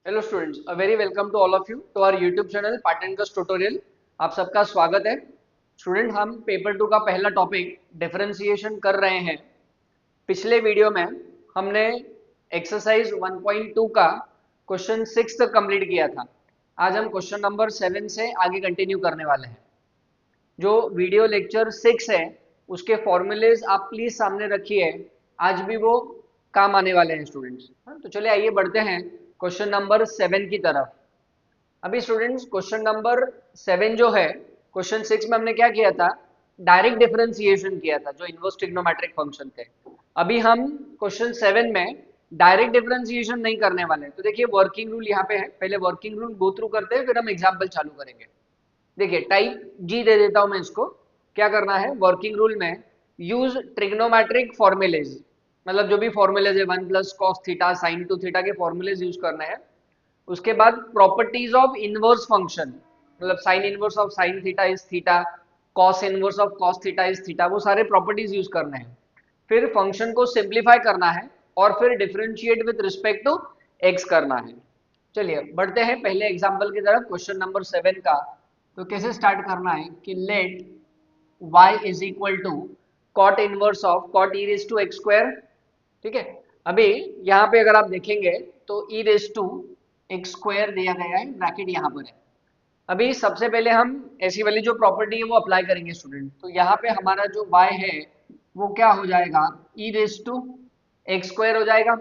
Hello students, a very welcome to all of you to our YouTube channel part tutorial. आप सबका स्वागत है। Student, हम paper 2 का पहला टॉपिक डिफरेंशिएशन कर रहे हैं। पिछले वीडियो में हमने एक्सरसाइज 1.2 का क्वेश्चन 6 तक कंप्लीट किया था। आज हम क्वेश्चन नंबर 7 से आगे कंटिन्यू करने वाले हैं। जो वीडियो लेक्चर 6 है उसके फॉर्मूलेज आप प्लीज सामने रखिए, आज भी वो काम आने वाले हैं स्टूडेंट्स। तो चलिए आइए बढ़ते हैं क्वेश्चन नंबर 7 की तरफ। अभी स्टूडेंट्स क्वेश्चन नंबर 7 जो है, क्वेश्चन 6 में हमने क्या किया था, डायरेक्ट डिफरेंशिएशन किया था जो इनवर्स ट्रिग्नोमेट्रिक फंक्शन थे। अभी हम क्वेश्चन 7 में डायरेक्ट डिफरेंशिएशन नहीं करने वाले हैं। तो देखिए वर्किंग रूल यहाँ पे है, पहले वर्किंग रूल गो थ्रू करते हैं फिर हम एग्जाम्पल चालू करेंगे। देखिए टाइप जी दे देता हूं मैं इसको। क्या करना है वर्किंग रूल में, यूज ट्रिग्नोमेट्रिक फॉर्मूलेज, मतलब जो भी फॉर्मूलेज है 1 plus cos theta sine to theta के फॉर्मूलेज यूज करना है। उसके बाद प्रॉपर्टीज ऑफ इनवर्स फंक्शन, मतलब sign inverse of sine theta is theta, cos inverse of cos theta is theta, वो सारे प्रॉपर्टीज यूज करने हैं। फिर फंक्शन को सिंप्लीफाई करना है और फिर differentiate with respect to X करना है। चलिए बढ़ते हैं पहले एग्जांपल की तरफ, क्वेश्चन नंबर 7 का। तो कैसे स्टार्ट करना है कि let y is equal to cot inverse of cot E raise to x square. ठीक है, अभी यहाँ पे अगर आप देखेंगे तो E raise to x square दिया गया है, ब्रैकेट यहाँ पर है। अभी सबसे पहले हम ऐसी वाली जो प्रॉपर्टी है वो अप्लाई करेंगे स्टूडेंट। तो यहाँ पे हमारा जो y है वो क्या हो जाएगा, e raise to x square हो जाएगा।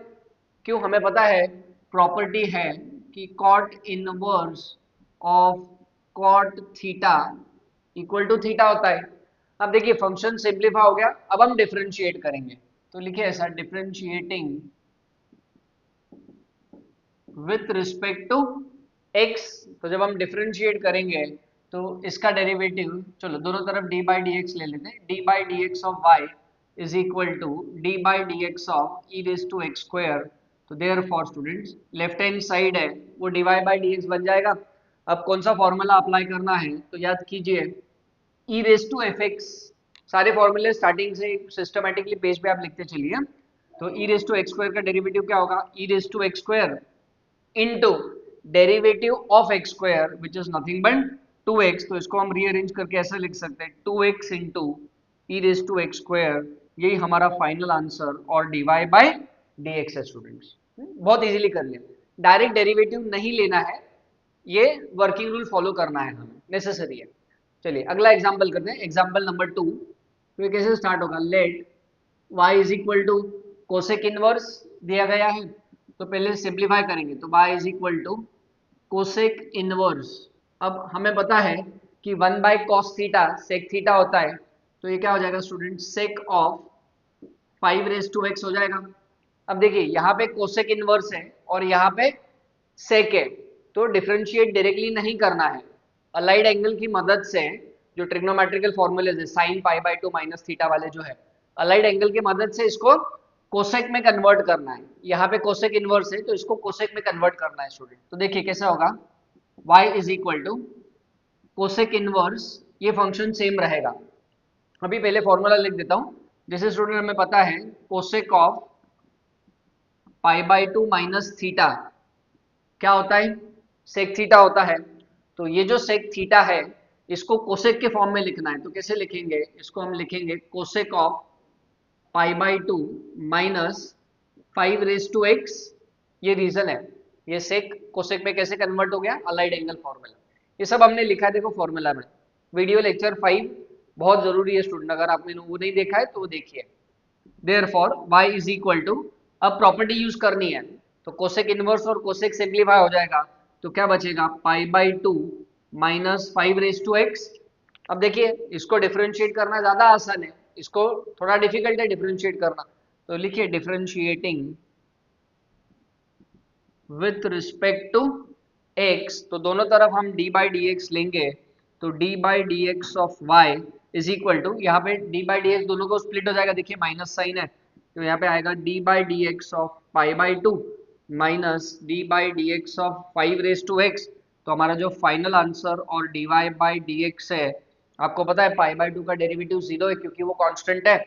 क्यों, हमें पता है प्रॉपर्टी है कि cot inverse of cot theta equal to theta होता है। अब देखिए फंक्शन सिंप्लीफाई हो गया, अब हम डिफरेंशिएट करेंगे। तो लिखिए ऐसा, differentiating with respect to x. तो जब हम डिफरेंशिएट करेंगे तो इसका डेरिवेटिव, चलो दोनों तरफ डी बाई डी एक्स ले लेते हैं। D by d x of y is equal to d by d x of e raise to x square. तो therefore students left hand side है वो d y by d x बन जाएगा। अब कौन सा फॉर्मूला अप्लाई करना है, तो याद कीजिए ई रेज टू एफ एक्स। सारे फॉर्मूले स्टार्टिंग से सिस्टमेटिकली पेज पे आप लिखते चलिए। तो E raise to x square का डेरिवेटिव क्या होगा, E raise to x square into derivative of x square which is nothing but 2x। तो इसको हम रीअरेंज करके ऐसा लिख सकते हैं 2x into e raise to x square. यही हमारा फाइनल आंसर और डीवाई बाय डी एक्स है स्टूडेंट्स। बहुत इजीली कर लिया, डायरेक्ट डेरिवेटिव नहीं लेना है, ये वर्किंग रूल फॉलो करना है, हमें नेसेसरी है। चलिए अगला एग्जाम्पल करते हैं, एग्जाम्पल नंबर 2। तो ये कैसे स्टार्ट होगा, let y is equal to cosec inverse दिया गया है। तो पहले सिंप्लीफाई करेंगे तो y is equal to cosec inverse. अब हमें पता है कि 1 by cos theta sec theta होता है। तो ये क्या हो जाएगा student, sec of 5 raise to x हो जाएगा। अब देखिए यहाँ पे कोसेक इनवर्स है और यहाँ पे सेक है, तो डिफरेंशिएट डायरेक्टली नहीं करना है, अलाइड एंगल की मदद से। जो ट्रिग्नोमेट्रिकल फॉर्मूलेज है sine pi by two minus theta वाले जो है, अलाइड एंगल की मदद से इसको कोसेक में कन्वर्ट करना है। यहाँ पे कोसेक इनवर्स है तो इसको कोसेक में कन्वर्ट करना है स्टूडेंट। तो देखिए कैसा होगा, y is equal to cosec inverse, ये फंक्शन सेम रहेगा। अभी पहले फॉर्मूला लिख देता हूँ। जैसे स्टूडेंट हमें पता है cosec of pi by two minus theta क्या होता है, सेक थीटा होता है। तो ये जो सेक थीटा है इसको कोसेक के फॉर्म में लिखना है। तो कैसे लिखेंगे इसको, हम लिखेंगे cosec of pi by two minus 5 raise to x. ये रीजन है, ये सेक कोसेक में कैसे कन्वर्ट हो गया, अलाइड एंगल फॉर्मूला। ये सब हमने लिखा है देखो फॉर्मूला में। वीडियो लेक्चर 5 बहुत जरूरी है स्टूडेंट, अगर आपने वो नहीं देखा है तो वो देखिए। Therefore y is equal to, अब प्रॉपर्टी यूज करनी है तो कोसेक इनवर्स और कोसेक सिंप्लीफाई हो जाएगा। तो क्या बचेगा, pi by two minus 5 raise to x. अब देखिए इसको डिफरेंशिएट करना ज्यादा आसान है, इसको थोड़ा डिफिकल्ट है डिफरेंशिएट करना। तो लिखिए differentiating with respect to x. तो दोनों तरफ हम डी बाई डी एक्स लेंगे। तो d by d x of y is equal to, यहाँ पे डी बाई डी एक्स दोनों को स्प्लिट हो जाएगा, देखिए माइनस साइन है तो यहाँ पे आएगा d by d x of pi by two minus d by d x of 5 raise to x. तो हमारा जो फाइनल आंसर और d y by d x है, आपको पता है पाई बाई टू का डेरिवेटिव 0 है क्योंकि वो कांस्टेंट है,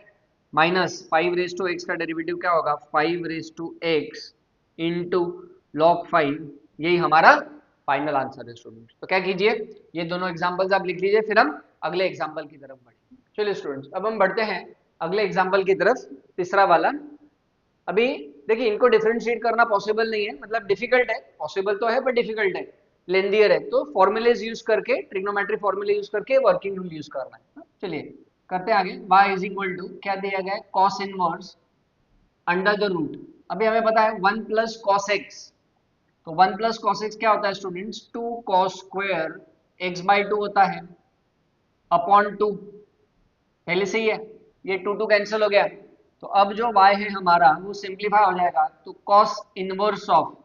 माइनस 5 रेज टू एक्स का डेरिवेटिव क्या होगा 5 raise to x into log 5 यही हमारा फाइनल आंसर है स्टूडेंट्स। तो क्या कीजिए, ये दोनों एग्जांपल्स आप लिख लीजिए, फिर हम अगले एग्जांपल की तरफ बढ़ेंगे। चलिए स्टूडेंट्स, अब हम बढ़ते हैं अगले एग्जांपल की तरफ, तीसरा वाला। अभी देखिए, इनको डिफरेंशिएट करना पॉसिबल नहीं है, मतलब डिफिकल्ट है, पॉसिबल तो है पर डिफिकल्ट है, लेंदियर है, तो फॉर्मूलेज यूज करके, ट्रिग्नोमेट्री फॉर्मूले यूज करके वर्किंग रूल यूज करना है। चलिए करते हैं आगे। y इज इक्वल टू क्या दिया गया है, cos inverse under the root. अभी हमें पता है 1 प्लस कॉस एक्स, तो 1 प्लस कॉस एक्स क्या होता है students, 2 cos square x by 2 होता है अपॉन 2, पहले से ही है, ये 2 कैंसिल हो गया। तो अब जो y है हमारा वो सिंप्लीफाई हो जाएगा, तो cos इनवर्स ऑफ,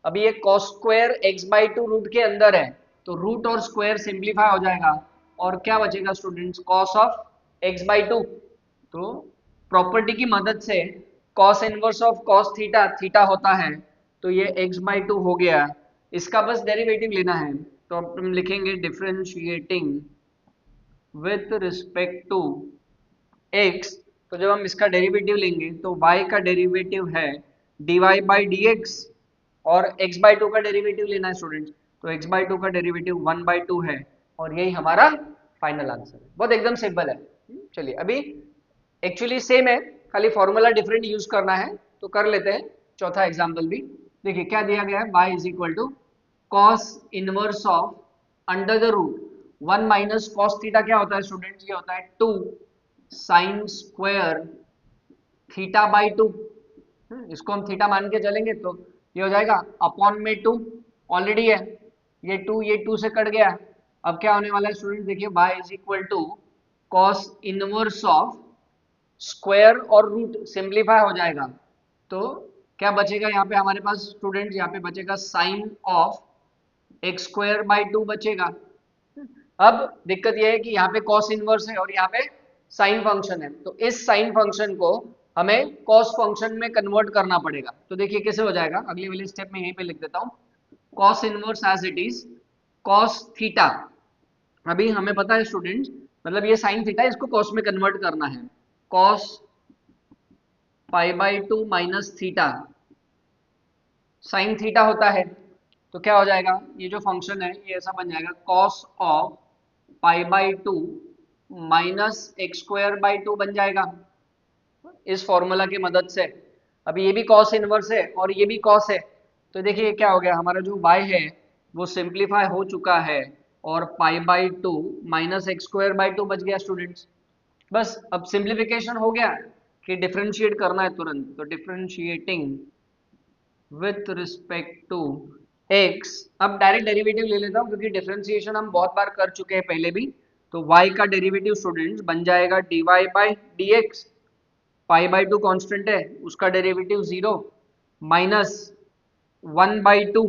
अभी ये cos square x by 2 root के अंदर है, तो रूट और स्क्वायर सिंप्लीफाई हो जाएगा, और क्या बचेगा students, cos of x by 2। तो प्रॉपर्टी की मदद से cos inverse of cos theta, theta होता है, तो ये x बाई 2 हो गया, इसका बस डेरिवेटिव लेना है। तो अब हम लिखेंगे differentiating with respect to x, तो जब हम इसका डेरिवेटिव लेंगे तो y का डेरिवेटिव है dy बाई डी एक्स, और x बाई 2 का डेरिवेटिव लेना है स्टूडेंट्स, तो x बाई 2 का डेरिवेटिव 1 बाई 2 है, और यही हमारा फाइनल आंसर है। बहुत एकदम सिंपल है। चलिए अभी एक्चुअली सेम है, खाली फॉर्मूला डिफरेंट यूज करना है, तो कर लेते हैं चौथा एग्जाम्पल भी। देखिए क्या दिया गया है, y is equal to cos inverse of under the root 1 minus cos theta, क्या होता है स्टूडेंट्स, ये होता है 2 साइन स्क्वायर थीटा बाई 2, इसको हम थीटा मान के चलेंगे तो ये हो जाएगा अपॉन में 2, ऑलरेडी है, ये 2 से कट गया। अब क्या होने वाला है स्टूडेंट, देखिए y is equal to cos inverse of square और रूट सिंप्लीफाई हो जाएगा, तो क्या बचेगा यहाँ पे हमारे पास स्टूडेंट, यहाँ पे बचेगा sine of x square by 2 बचेगा। अब दिक्कत यह है कि यहाँ पे कॉस इनवर्स है और यहाँ पे साइन फंक्शन है, तो इस साइन फंक्शन को हमें कॉस फंक्शन में कन्वर्ट करना पड़ेगा। तो देखिए कैसे हो जाएगा, अगले वाले स्टेप में यहीं पे लिख देता हूँ, cos inverse as it is cos theta. अभी हमें पता है स्टूडेंट्स, मतलब ये साइन थीटा, इसको कॉस में कन्वर्ट करना है, cos pi by 2 minus theta sine theta होता है, तो क्या हो जाएगा, ये जो फंक्शन है ये ऐसा बन जाएगा cos of pi by 2 minus x square by 2 बन जाएगा इस फॉर्मूला की मदद से। अभी ये भी कॉस इनवर्स है और ये भी कॉस है, तो देखिए क्या हो गया, हमारा जो y है वो सिंप्लीफाई हो चुका है, और पाई by 2 minus x square by 2 बच गया स्टूडेंट्स। बस अब सिंप्लीफिकेशन हो गया कि डिफरेंशिएट करना है तुरंत, तो differentiating with respect to x, अब डायरेक्ट डेरिवेटिव ले लेता हूँ क्योंकि डिफरेंशिएशन हम बहुत बार कर चुके हैं पहले भी। तो y का डेरिवेटिव स्टूडेंट्स बन जाएगा dy by d x, pi by 2 constant है, उसका डेरिवेटिव 0 माइनस 1 बाई 2,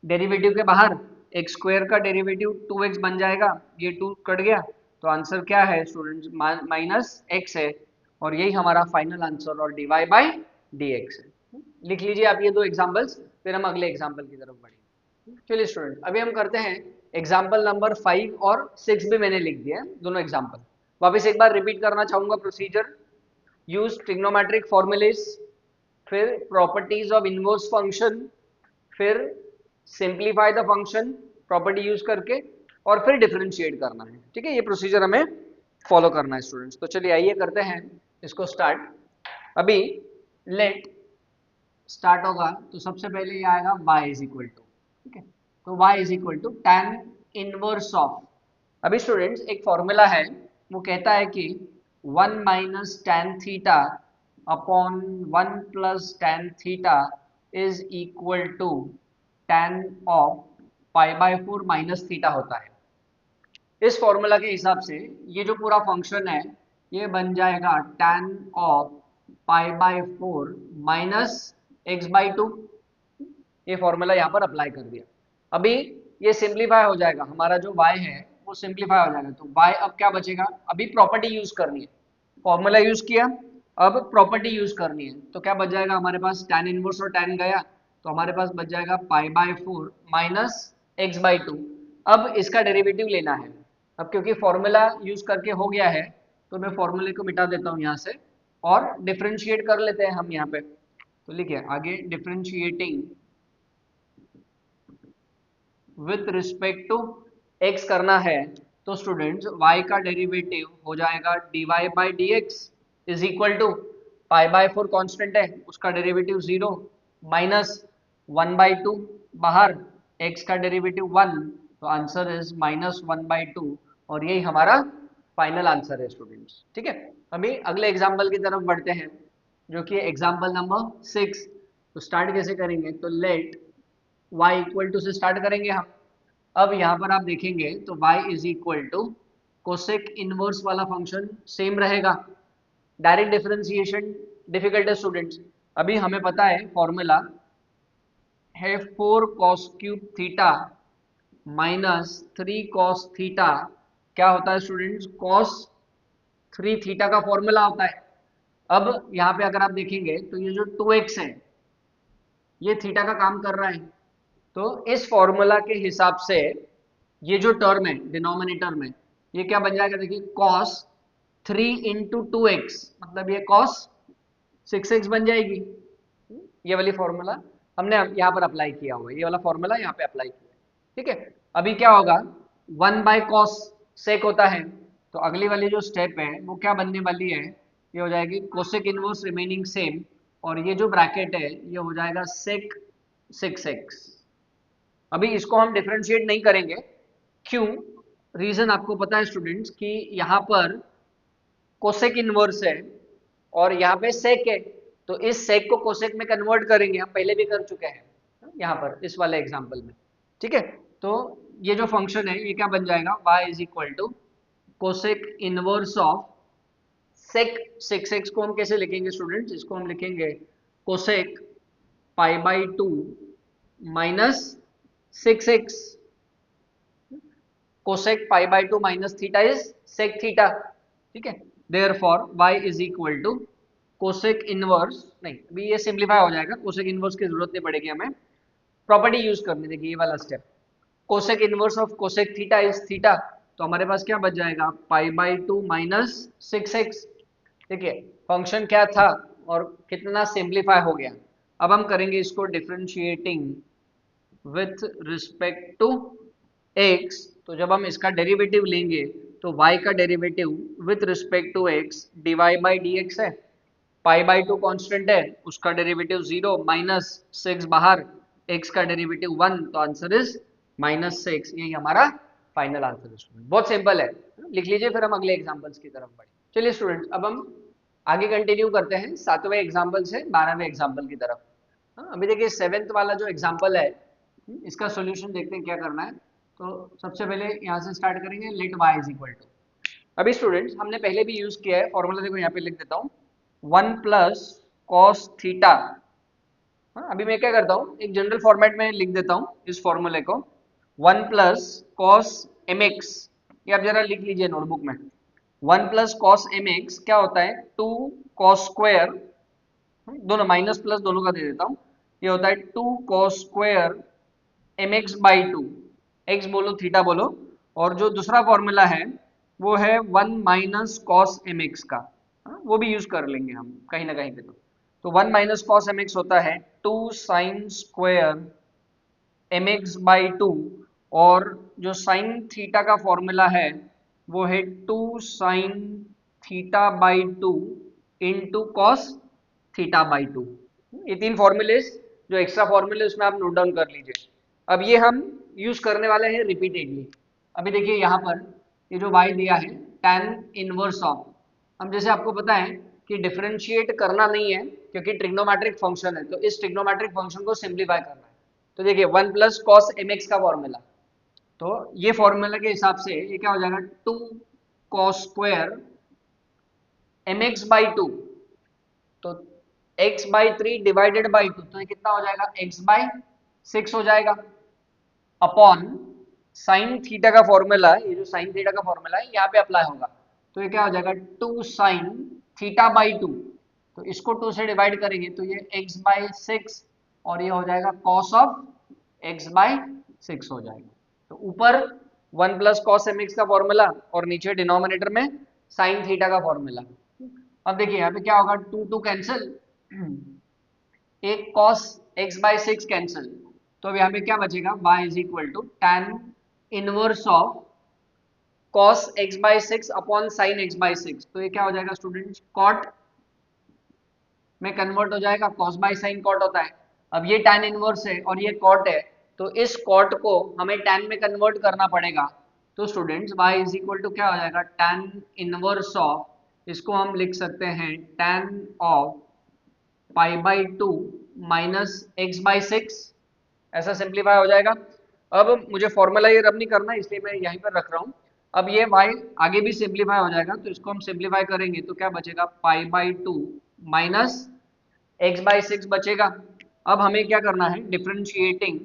डेरिवेटिव के बाहर एक्स स्क्वायर का डेरिवेटिव 2x बन जाएगा, ये 2 कट गया, तो आंसर क्या है स्टूडेंट्स, माइनस x है, और यही हमारा फाइनल आंसर और dy बाई डी एक्स है। लिख लीजिए आप ये दो एग्जांपल्स, फिर हम अगले एग्जांपल की तरफ बढ़ेंगे। चलिए स्टूडेंट, अभी हम करते हैं एग्जांपल नंबर 5 और 6 भी मैंने लिख दिया है, दोनों एग्जांपल वापस एक बार रिपीट करना चाहूंगा प्रोसीजर। यूज ट्रिग्नोमेट्रिक फॉर्मूलेज, फिर प्रॉपर्टीज ऑफ इनवर्स फंक्शन, फिर simplify the function property use करके, और फिर डिफरेंशिएट करना है। ठीक है, ये प्रोसीजर हमें फॉलो करना है स्टूडेंट्स। तो चलिए आइए करते हैं इसको स्टार्ट। अभी लेट स्टार्ट होगा तो सबसे पहले ये आएगा y इज इक्वल टू, ठीक है, तो y is equal to tan inverse of, अभी स्टूडेंट्स एक फॉर्मूला है वो कहता है कि 1 minus tan theta upon 1 plus tan theta is equal to tan of pi by 4 minus theta होता है। इस फॉर्मूला के हिसाब से ये जो पूरा फंक्शन है ये बन जाएगा tan of pi by 4 minus x by 2, ये फॉर्मूला यहाँ पर अप्लाई कर दिया। अभी ये सिंप्लीफाई हो जाएगा, हमारा जो y है वो सिंप्लीफाई हो जाएगा, तो y अब क्या बचेगा, अभी प्रॉपर्टी यूज करनी है, फॉर्मूला यूज किया, अब प्रॉपर्टी यूज करनी है, तो क्या बच जाएगा हमारे पास, tan इनवर्स और tan गया, तो हमारे पास बच जाएगा पाई बाय 4 माइनस एक्स बाई 2। अब इसका डेरिवेटिव लेना है, अब क्योंकि फॉर्मूला यूज करके हो गया है तो मैं फॉर्मूले को मिटा देता हूँ यहाँ से, और डिफरेंशिएट कर लेते हैं हम यहाँ पे। तो लिखिए आगे, differentiating with respect to x करना है तो स्टूडेंट्स y का डेरिवेटिव हो जाएगा dy by d x is equal to pi by 4 constant है उसका डेरिवेटिव 0 माइनस 1/2 बाहर x का डेरिवेटिव 1 तो आंसर इज -1/2 और यही हमारा फाइनल आंसर है स्टूडेंट्स। ठीक है, अभी अगले एग्जाम्पल की तरफ बढ़ते हैं जो कि एग्जाम्पल नंबर 6। तो स्टार्ट कैसे करेंगे, तो लेट y इक्वल टू से स्टार्ट करेंगे हम। अब यहाँ पर आप देखेंगे तो y is equal to cosec inverse वाला फंक्शन सेम रहेगा। डायरेक्ट डिफरेंशिएशन डिफिकल्ट है स्टूडेंट्स। अभी हमें पता है फॉर्मूला है 4 cos cube theta minus 3 cos theta क्या होता है स्टूडेंट्स, cos 3 थीटा का फॉर्मूला होता है। अब यहाँ पे अगर आप देखेंगे तो ये जो 2x है ये थीटा का काम कर रहा है, तो इस फॉर्मूला के हिसाब से ये जो टर्म है डिनोमिनेटर में ये क्या बन जाएगा, देखिए cos 3 इंटू 2x मतलब ये cos 6x बन जाएगी। ये वाली फॉर्मूला हमने यहाँ पर अप्लाई किया हुआ है, ये वाला फॉर्मूला यहाँ पे अप्लाई किया है। ठीक है, अभी क्या होगा 1/cos सेक होता है, तो अगली वाली जो स्टेप है वो क्या बनने वाली है, ये हो जाएगी कोसेक इनवर्स रिमेनिंग सेम और ये जो ब्रैकेट है ये हो जाएगा सेक 6x। अभी इसको हम डिफरेंशिएट नहीं करेंगे, क्यों, रीजन आपको पता है स्टूडेंट्स कि यहाँ पर कोसेक इनवर्स है और यहाँ पे सेक है, तो इस सेक को कोसेक में कन्वर्ट करेंगे, हम पहले भी कर चुके हैं यहाँ पर इस वाले एग्जांपल में। ठीक है, तो ये जो फंक्शन है ये क्या बन जाएगा, y is equal to cosec inverse of sec 6x को हम कैसे लिखेंगे स्टूडेंट्स, इसको हम लिखेंगे cosec pi by 2 minus 6x। Cosec pi by 2 minus theta is sec theta. ठीक है, therefore y is equal to cosec inverse, नहीं अभी ये सिंप्लीफाई हो जाएगा, कोसेक इनवर्स की जरूरत नहीं पड़ेगी हमें, प्रॉपर्टी यूज करनी, देखिए ये वाला step, cosec inverse of cosec theta is theta, तो हमारे पास क्या बच जाएगा पाई बाई 2 माइनस 6x। देखिए फंक्शन क्या था और कितना सिंप्लीफाई हो गया। अब हम करेंगे इसको differentiating with respect to x, तो जब हम इसका डेरिवेटिव लेंगे तो y का derivative with respect to x dy by d x है, पाई बाई 2 कॉन्स्टेंट है उसका डेरिवेटिव 0 माइनस 6 बाहर, x का डेरिवेटिव 1 तो आंसर इज -6। यही हमारा फाइनल आंसर है स्टूडेंट, बहुत सिंपल है, लिख लीजिए फिर हम अगले एग्जांपल्स की तरफ बढ़े। चलिए स्टूडेंट्स अब हम आगे कंटिन्यू करते हैं 7वें एग्जाम्पल से 12वें एग्जाम्पल की तरफ। अभी देखिए 7th वाला जो एग्जाम्पल है इसका सोल्यूशन देखते हैं क्या करना है। तो सबसे पहले यहाँ से स्टार्ट करेंगे, let y is equal to, अभी स्टूडेंट्स हमने पहले भी यूज किया है फॉर्मूला, देखो यहाँ पे लिख देता हूँ 1 प्लस कॉस थीटा। अभी मैं क्या करता हूँ एक जनरल फॉर्मेट में लिख देता हूँ इस फॉर्मूले को, 1 प्लस कॉस एम एक्स, ये आप जरा लिख लीजिए नोटबुक में, 1 प्लस कॉस एम एक्स क्या होता है 2 कॉस स्क्वायर, दोनों माइनस प्लस दोनों का दे देता हूँ, ये होता है 2 cos square m x by 2, x बोलो थीटा बोलो, और जो दूसरा फॉर्मूला है वो है 1 माइनस कॉस एम एक्स का, वो भी यूज कर लेंगे हम कहीं ना कहीं पे। तो 1 माइनस कॉस एम एक्स होता है 2 sine square m x by 2, और जो साइन थीटा का फॉर्मूला है वो है 2 sign theta by 2 into cos theta by 2। ये तीन फॉर्मूले जो एक्स्ट्रा फॉर्मूले उसमें आप नोट डाउन कर लीजिए। अब ये हम यूज करने वाले हैं रिपीटेडली। अभी देखिए यहाँ पर ये जो y दिया है tan इनवर्स ऑफ, हम जैसे आपको पता है कि डिफरेंशिएट करना नहीं है क्योंकि ट्रिग्नोमेट्रिक फंक्शन है, तो इस ट्रिग्नोमेट्रिक फंक्शन को सिंप्लीफाई करना है। तो देखिए 1 प्लस कॉस एम एक्स का फॉर्मूला, तो ये फॉर्मूला के हिसाब से ये क्या हो जाएगा 2 cos square m x by 2, तो x बाई 3 डिवाइडेड बाई 2, तो ये कितना हो जाएगा x बाई 6 हो जाएगा, अपॉन साइन थीटा का फॉर्मूला, ये जो साइन थीटा का फॉर्मूला है यहाँ पे अप्लाई होगा, तो ये क्या हो जाएगा 2 साइन थीटा बाई 2, तो इसको 2 से डिवाइड करेंगे तो ये x बाई 6 और ये हो जाएगा कॉस ऑफ x बाई 6 हो जाएगा। तो ऊपर 1 प्लस कॉस एम एक्स का फॉर्मूला और नीचे डिनोमिनेटर में साइन थीटा का फॉर्मूला। अब देखिए यहाँ पे क्या होगा 2 2 कैंसिल, एक कॉस x बाई 6 कैंसिल, तो अब यहाँ पे क्या बचेगा, y is equal to tan inverse of cos x by 6 upon sin x by 6। तो ये क्या हो जाएगा स्टूडेंट्स, cot में कन्वर्ट हो जाएगा, cos बाई sin cot होता है। अब ये tan इनवर्स है और ये cot है, तो इस cot को हमें tan में कन्वर्ट करना पड़ेगा। तो students y is equal to क्या हो जाएगा, tan इनवर्स ऑफ, इसको हम लिख सकते हैं tan of pi by 2 minus x by 6, ऐसा सिंप्लीफाई हो जाएगा। अब मुझे फॉर्मूला ये रब नहीं करना, इसलिए मैं यहीं पर रख रहा हूँ। अब ये y आगे भी सिंप्लीफाई हो जाएगा, तो इसको हम सिंप्लीफाई करेंगे तो क्या बचेगा, pi by 2 minus x by 6 बचेगा। अब हमें क्या करना है, differentiating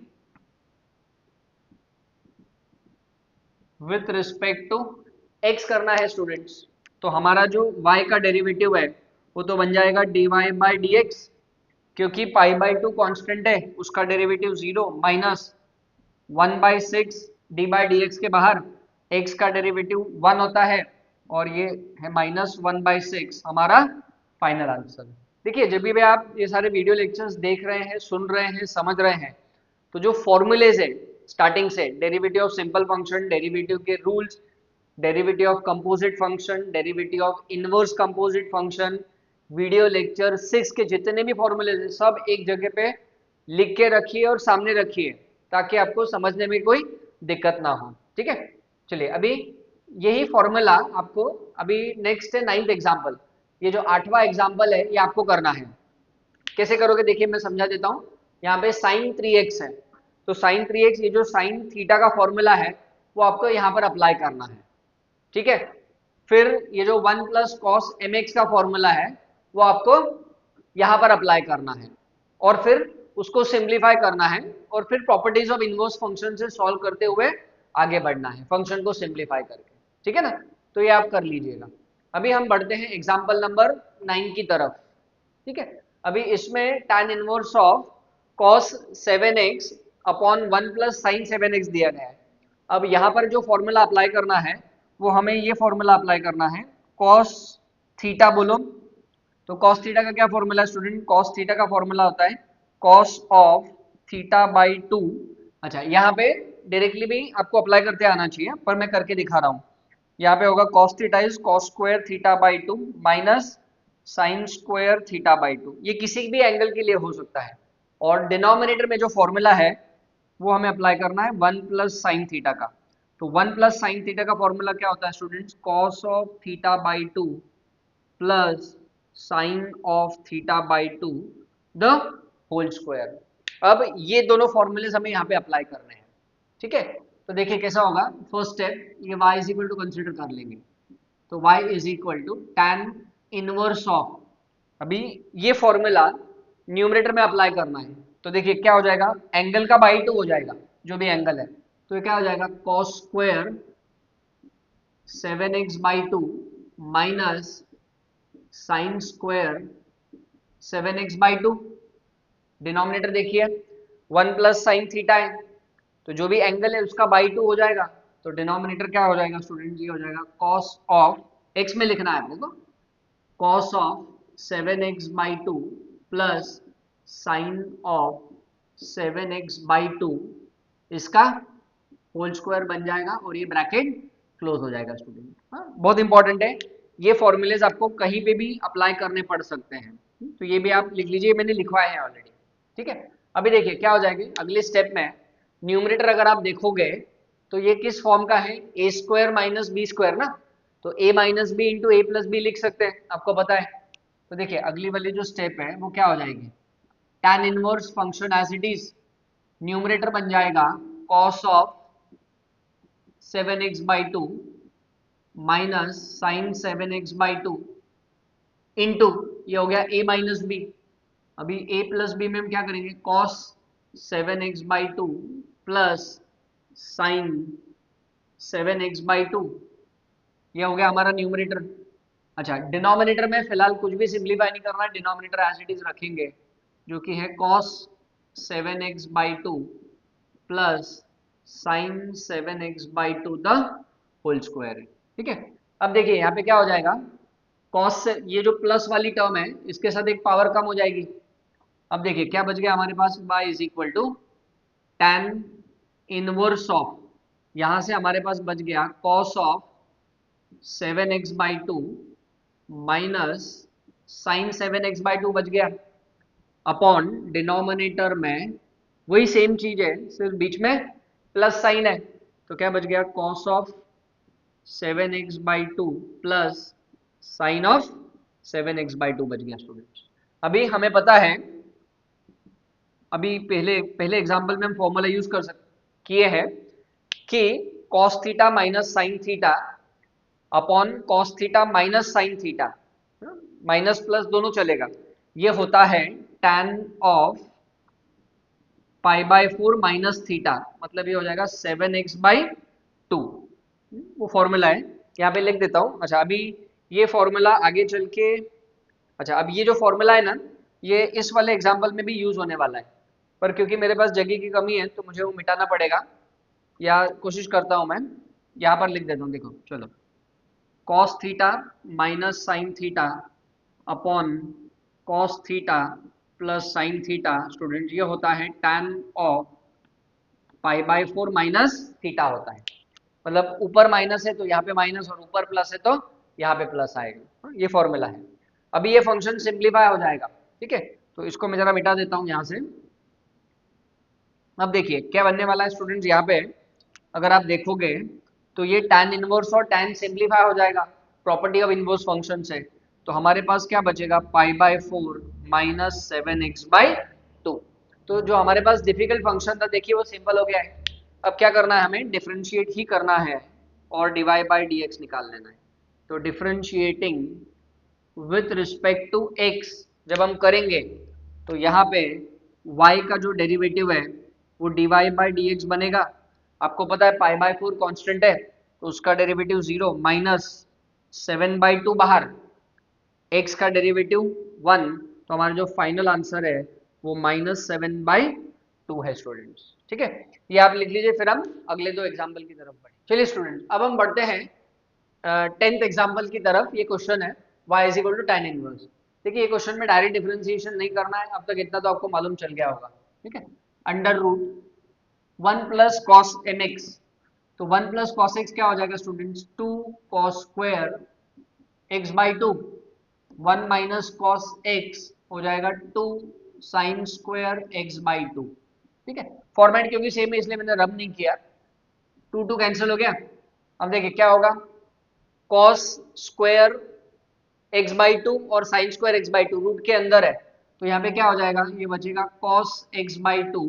with respect to x करना है स्टूडेंट्स। तो हमारा जो y का डेरिवेटिव है वो तो बन जाएगा dy बाई डी एक्स, क्योंकि पाई बाई 2 कॉन्स्टेंट है, उसका derivative 0 minus 1 by 6 D by d x के बाहर x का डेरिवेटिव 1 होता है और ये है माइनस 1 बाई 6 हमारा फाइनल आंसर। देखिए जब भी आप ये सारे वीडियो लेक्चर्स देख रहे हैं, सुन रहे हैं, समझ रहे हैं, तो जो फॉर्मूलेज है स्टार्टिंग से, derivative of simple function, derivative के rules, derivative of composite function, derivative of inverse composite function, video lecture 6 के जितने भी फॉर्मूलेज हैं सब एक जगह पे लिख के रखिए और सामने रखिए, ताकि आपको समझने में कोई दिक्कत ना हो। ठीक है, चलिए अभी यही फॉर्मूला आपको, अभी नेक्स्ट है 9th एग्जाम्पल। ये जो 8वां एग्जाम्पल है ये आपको करना है। कैसे करोगे देखिए मैं समझा देता हूँ। यहाँ पे sin 3x है, तो sin 3x, ये जो sin थीटा का फॉर्मूला है वो आपको यहाँ पर अप्लाई करना है। ठीक है, फिर ये जो 1 प्लस कॉस एम एक्स का फॉर्मूला है वो आपको यहाँ पर अप्लाई करना है, और फिर उसको सिंप्लीफाई करना है, और फिर प्रॉपर्टीज ऑफ इनवर्स फंक्शन से सॉल्व करते हुए आगे बढ़ना है फंक्शन को सिंप्लीफाई करके। ठीक है ना, तो ये आप कर लीजिएगा। अभी हम बढ़ते हैं एग्जाम्पल नंबर 9 की तरफ। ठीक है, अभी इसमें tan inverse of cos 7x upon 1 plus sine 7x दिया गया है। अब यहाँ पर जो फॉर्मूला अप्लाई करना है वो हमें ये फॉर्मूला अप्लाई करना है, cos थीटा बोलो। तो cos थीटा का क्या फॉर्मूला है स्टूडेंट, cos थीटा का फॉर्मूला होता है cos ऑफ थीटा बाई 2। अच्छा, यहाँ पे डायरेक्टली भी आपको अप्लाई करते आना चाहिए, पर मैं करके दिखा रहा हूँ। यहाँ पे होगा cos theta is cos square theta by 2 minus sine square theta by 2। ये किसी भी एंगल के लिए हो सकता है, और डिनोमिनेटर में जो फॉर्मूला है वो हमें अप्लाई करना है 1 प्लस साइन थीटा का। तो 1 प्लस साइन थीटा का फॉर्मूला क्या होता है students, cos of theta by 2 plus sine of theta by 2 the whole square. अब ये दोनों फॉर्मूलेज हमें यहाँ पे अप्लाई करने हैं। ठीक है, तो देखिए कैसा होगा। फर्स्ट स्टेप, ये y is equal to consider कर लेंगे, तो y is equal to tan inverse of, अभी ये फॉर्मूला न्यूमरेटर में अप्लाई करना है। तो देखिए क्या हो जाएगा, एंगल का बाई 2 हो जाएगा, जो भी एंगल है, तो ये क्या हो जाएगा cos square 7x by 2 minus sine square 7x by 2। Denominator देखिए 1 प्लस साइन थीटा है, तो जो भी एंगल है उसका बाई 2 हो जाएगा, तो डिनोमिनेटर क्या हो जाएगा स्टूडेंट, ये हो जाएगा cos ऑफ, x में लिखना है अपने को, cos of 7x by 2 plus sine of 7x by 2, इसका होल स्क्वायर बन जाएगा और ये ब्रैकेट क्लोज हो जाएगा स्टूडेंट। हाँ, बहुत इंपॉर्टेंट है, ये फॉर्मूलेज आपको कहीं पे भी अप्लाई करने पड़ सकते हैं, तो ये भी आप लिख लीजिए, मैंने लिखवाया है ऑलरेडी। ठीक है, अभी देखिए क्या हो जाएगी अगले स्टेप में, न्यूमरेटर अगर आप देखोगे तो ये किस फॉर्म का है, ए स्क्वायर माइनस बी स्क्वायर ना, तो ए माइनस बी इंटू ए प्लस बी लिख सकते हैं, आपको पता है। तो देखिए अगली वाली जो स्टेप है वो क्या हो जाएगी, tan inverse function as it is, numerator बन जाएगा cos of 7x by 2 minus sine 7x by 2 into, ये हो गया a माइनस बी। अभी a प्लस बी में हम क्या करेंगे, cos 7x by 2 plus sine 7x by 2, ये हो गया हमारा न्यूमरेटर। अच्छा, डिनोमिनेटर में फिलहाल कुछ भी सिंप्लीफाई नहीं करना है, डिनोमिनेटर एज इट इज रखेंगे, जो कि है cos 7x by 2 plus sine 7x by 2 the whole square. ठीक है, अब देखिए यहाँ पे क्या हो जाएगा, cos से ये जो प्लस वाली टर्म है इसके साथ एक पावर कम हो जाएगी। अब देखिए क्या बच गया हमारे पास, y is equal to tan inverse of, यहां से हमारे पास बच गया cos of 7x/2 minus sign 7x/2 बच गया, अपॉन डिनोमिनेटर में वही सेम चीज है, सिर्फ बीच में प्लस साइन है, तो क्या बच गया cos of 7x/2 plus sine of 7x/2 बच गया स्टूडेंट्स। अभी हमें पता है, अभी पहले पहले एग्जांपल में हम फॉर्मूला यूज कर सकते किए हैं कि cos theta minus sine theta upon cos theta minus sine theta, minus plus दोनों चलेगा, ये होता है tan ऑफ π/4 माइनस थीटा, मतलब ये हो जाएगा 7x/2। वो फॉर्मूला है, यहाँ पे लिख देता हूँ। अच्छा, अभी ये फॉर्मूला आगे चल के, अच्छा अब ये जो फॉर्मूला है ना, ये इस वाले एग्जाम्पल में भी यूज होने वाला है, पर क्योंकि मेरे पास जगह की कमी है तो मुझे वो मिटाना पड़ेगा, या कोशिश करता हूँ मैं, यहाँ पर लिख देता हूँ। देखो चलो, cos theta minus sine theta upon cos theta plus sine theta, student ये होता है tan ऑफ π/4 माइनस थीटा होता है, मतलब ऊपर माइनस है तो यहाँ पे माइनस, और ऊपर प्लस है तो यहाँ पे प्लस आएगा। ये फॉर्मूला है। अभी ये फंक्शन सिंप्लीफाई हो जाएगा, ठीक है, तो इसको मैं जरा मिटा देता हूँ यहाँ से। अब देखिए क्या बनने वाला है स्टूडेंट्स, यहाँ पे अगर आप देखोगे तो ये tan इनवर्स और tan सिंप्लीफाई हो जाएगा प्रॉपर्टी ऑफ इनवर्स फंक्शन से, तो हमारे पास क्या बचेगा π/4 माइनस 7x/2। तो जो हमारे पास डिफिकल्ट फंक्शन था देखिए वो सिंपल हो गया है। अब क्या करना है, हमें डिफरेंशिएट ही करना है और dy/dx निकाल लेना है। तो differentiating with respect to x जब हम करेंगे तो यहाँ पे y का जो डेरिवेटिव है वो dy/dx बनेगा। आपको पता है π/4 कांस्टेंट है तो उसका डेरिवेटिव 0 माइनस 7/2 बाहर, x का डेरिवेटिव 1, तो हमारा जो फाइनल आंसर है वो -7/2 है स्टूडेंट्स। ठीक है, ये आप लिख लीजिए, फिर हम अगले दो एग्जाम्पल की तरफ बढ़े। चलिए स्टूडेंट्स, अब हम बढ़ते हैं 10th एग्जाम्पल की तरफ। ये क्वेश्चन है y is equal to tan inverse. देखिए ये क्वेश्चन में डायरेक्ट डिफरेंशिएशन नहीं करना है, अब तक इतना तो आपको मालूम चल गया होगा। ठीक है, under root 1 plus cos m x, तो 1 प्लस कॉस एक्स क्या हो जाएगा students, 2 cos square x/2, 1 minus cos x हो जाएगा 2 साइन स्क्वायर x/2। ठीक है, फॉर्मेट क्योंकि सेम है इसलिए मैंने रब नहीं किया, 2 कैंसिल हो गया। अब देखिए क्या होगा, कॉस स्क्वायर x/2 और साइन स्क्वायर x/2 रूट के अंदर है, तो यहाँ पे क्या हो जाएगा, ये बचेगा cos x/2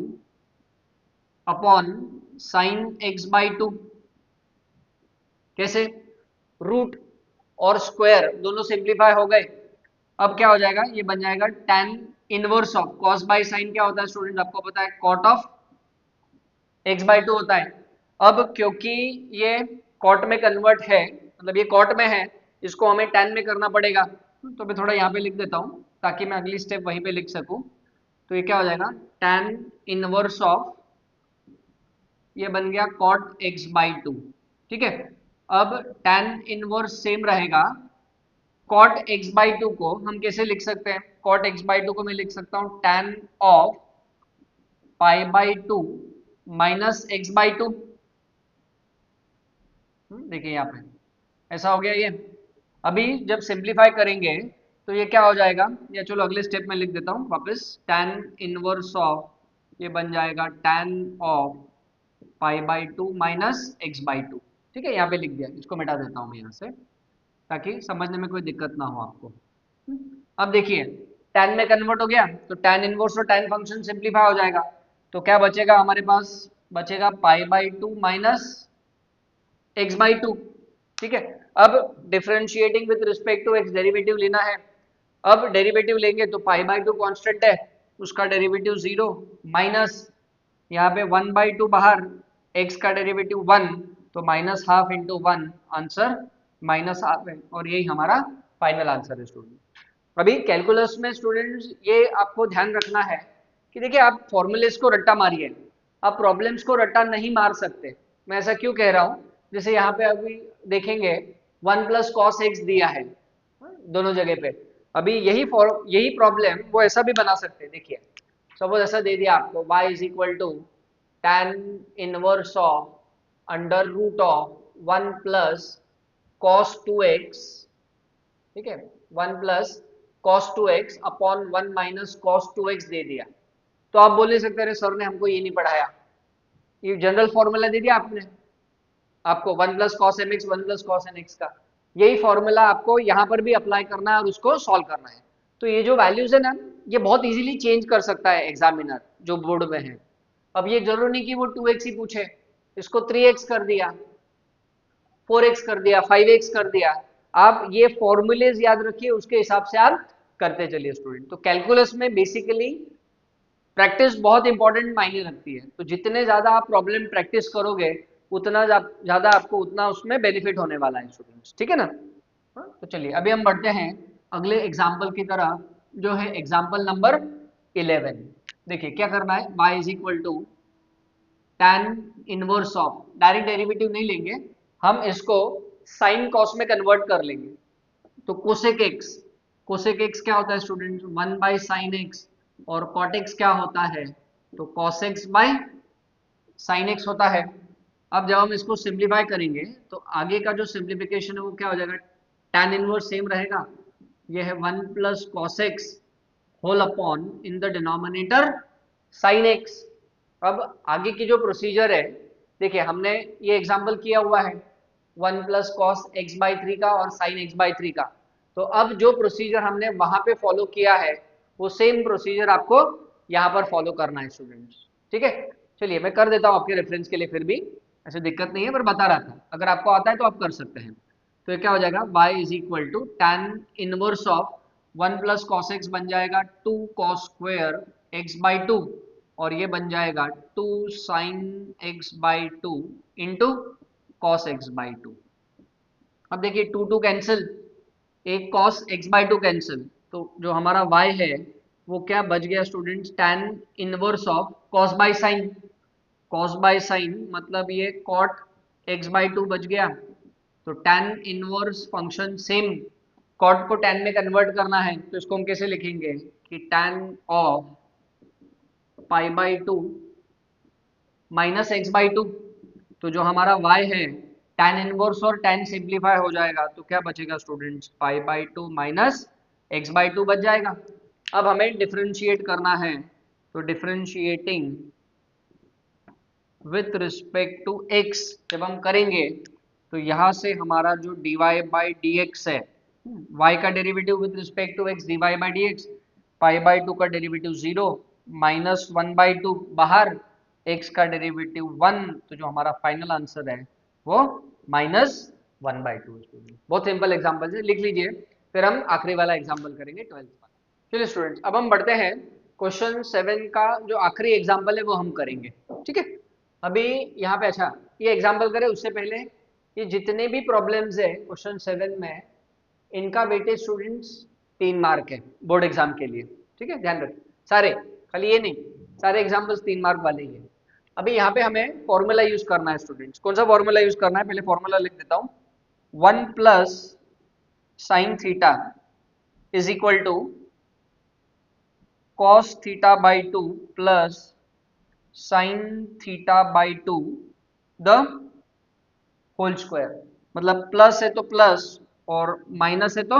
upon sine x/2। कैसे, रूट और स्क्वायर दोनों सिंप्लीफाई हो गए। अब क्या हो जाएगा, ये बन जाएगा tan inverse of cos by sine क्या होता है स्टूडेंट, आपको पता है cot ऑफ x/2 होता है। अब क्योंकि ये कॉट में कन्वर्ट है, मतलब ये कॉट में है, इसको हमें tan में करना पड़ेगा, तो मैं थोड़ा यहाँ पे लिख देता हूँ ताकि मैं अगली स्टेप वहीं पे लिख सकूँ। तो ये क्या हो जाएगा, tan इनवर्स ऑफ, ये बन गया cot x/2। ठीक है, अब tan इनवर्स सेम रहेगा, cot x/2 को हम कैसे लिख सकते हैं, cot x/2 को मैं लिख सकता हूँ tan ऑफ π/2 माइनस x/2। देखिए यहाँ पे ऐसा हो गया ये। अभी जब सिंप्लीफाई करेंगे तो ये क्या हो जाएगा, या चलो अगले स्टेप में लिख देता हूँ वापस, tan इनवर्स ऑफ, ये बन जाएगा tan ऑफ π/2 माइनस x/2। ठीक है, यहाँ पे लिख दिया, इसको मिटा देता हूँ मैं यहाँ से ताकि समझने में कोई दिक्कत ना हो आपको। अब देखिए tan में कन्वर्ट हो गया तो tan इनवर्स और tan फंक्शन सिंप्लीफाई हो जाएगा, तो क्या बचेगा हमारे पास, बचेगा π/2 माइनस x/2। ठीक है, अब differentiating with respect to x derivative लेना है। अब डेरिवेटिव लेंगे तो π/2 कांस्टेंट है, उसका डेरिवेटिव 0 माइनस यहाँ पे 1/2 बाहर, x का डेरिवेटिव 1, तो minus half into 1, answer minus half है, और यही हमारा फाइनल आंसर है स्टूडेंट। अभी कैलकुलस में स्टूडेंट्स ये आपको ध्यान रखना है कि देखिए आप फॉर्मूलेस को रट्टा मारिए, आप प्रॉब्लम्स को रट्टा नहीं मार सकते। मैं ऐसा क्यों कह रहा हूँ, जैसे यहाँ पे अभी देखेंगे 1 प्लस कॉस एक्स दिया है दोनों जगह पे, अभी यही प्रॉब्लम वो ऐसा भी बना सकते हैं। देखिए सपोज ऐसा दे दिया आपको y is equal to tan inverse of under root of 1 plus cos 2x, ठीक है, 1 plus cos 2x upon 1 minus cos 2x दे दिया। तो आप बोल नहीं सकते अरे सर ने हमको ये नहीं पढ़ाया, ये जनरल फॉर्मूला दे दिया आपने, आपको 1 plus cos m x 1 plus cos n x का, यही फॉर्मूला आपको यहाँ पर भी अप्लाई करना है और उसको सॉल्व करना है। तो ये जो वैल्यूज है ना, ये बहुत इजीली चेंज कर सकता है एग्जामिनर जो बोर्ड में है। अब ये जरूर नहीं कि वो 2x ही पूछे, इसको 3x कर दिया, 4x कर दिया, 5x कर दिया। आप ये फॉर्मूलेज याद रखिए, उसके हिसाब से आप करते चलिए स्टूडेंट। तो कैलकुलस में बेसिकली प्रैक्टिस बहुत इंपॉर्टेंट मायने रखती है। तो जितने ज्यादा आप प्रॉब्लम प्रैक्टिस करोगे उतना ज्यादा आपको उतना उसमें बेनिफिट होने वाला है स्टूडेंट्स, ठीक है ना। हाँ, तो चलिए अभी हम बढ़ते हैं अगले एग्जाम्पल की तरफ, जो है एग्जाम्पल नंबर 11। देखिए क्या करना है, y is equal to tan inverse of, direct derivative नहीं लेंगे हम, इसको साइन कॉस में कन्वर्ट कर लेंगे। तो कोसेक एक्स, कोसेक एक्स क्या होता है स्टूडेंट, 1 बाई साइन एक्स, और कॉट एक्स क्या होता है, तो cos x by sine x होता है। अब जब हम इसको सिंप्लीफाई करेंगे तो आगे का जो सिंप्लीफिकेशन है वो क्या हो जाएगा, tan इनवर्स सेम रहेगा, ये है 1 plus cos x whole upon in the denominator sine x. अब आगे की जो प्रोसीजर है, देखिए हमने ये एग्जांपल किया हुआ है 1 प्लस कॉस एक्स बाई 3 का और साइन एक्स बाई 3 का। तो अब जो प्रोसीजर हमने वहां पे फॉलो किया है वो सेम प्रोसीजर आपको यहाँ पर फॉलो करना है स्टूडेंट्स, ठीक है। चलिए मैं कर देता हूँ आपके रेफरेंस के लिए, फिर भी ऐसे दिक्कत नहीं है, पर बता रहा था, अगर आपको आता है तो आप कर सकते हैं। तो ये क्या हो जाएगा, y is equal to tan inverse of 1 plus cos x बन जाएगा 2 कॉस स्क्वायर एक्स बाई 2, और ये बन जाएगा 2 sine x by 2 into cos x by 2। अब देखिए 2 2 कैंसिल, एक cos x बाई 2 कैंसिल, तो जो हमारा y है वो क्या बच गया students, tan inverse of cos by sine, cos by sine मतलब ये cot x बाई 2 बच गया। तो tan inverse function same, cot को tan में कन्वर्ट करना है तो इसको हम कैसे लिखेंगे कि tan of pi by 2 minus x by 2। तो जो हमारा y है tan इनवर्स और tan सिंप्लीफाई हो जाएगा, तो क्या बचेगा students, pi by 2 minus x by 2 बच जाएगा। अब हमें डिफरेंशिएट करना है, तो differentiating with respect to x जब हम करेंगे तो यहाँ से हमारा जो dy बाई डी एक्स है, y का derivative with respect to x dy by d x, pi by 2 का डेरिवेटिव 0, माइनस 1 बाई 2 बाहर, x का डेरिवेटिव 1, तो जो हमारा फाइनल आंसर है वो माइनस 1 बाई 2। बहुत सिंपल एग्जाम्पल है, लिख लीजिए, फिर हम आखिरी वाला एग्जाम्पल करेंगे 12th वाला। चलिए स्टूडेंट्स अब हम बढ़ते हैं क्वेश्चन 7 का जो आखिरी एग्जाम्पल है वो हम करेंगे, ठीक है। अभी यहाँ पे अच्छा ये एग्जाम्पल करें उससे पहले ये जितने भी प्रॉब्लम्स है क्वेश्चन 7 में, इनका वेटेज स्टूडेंट्स 3 मार्क है बोर्ड एग्जाम के लिए, ठीक है, ध्यान रखें सारे, खाली ये नहीं, सारे एग्जाम्पल्स 3 मार्क वाले ही है। अभी यहाँ पे हमें फॉर्मूला यूज करना है स्टूडेंट्स, कौन सा फॉर्मूला यूज करना है, पहले फॉर्मूला लिख देता हूँ, 1 plus sine theta is equal to cos theta by 2 plus sine theta by 2 the whole square. मतलब प्लस है तो प्लस और माइनस है तो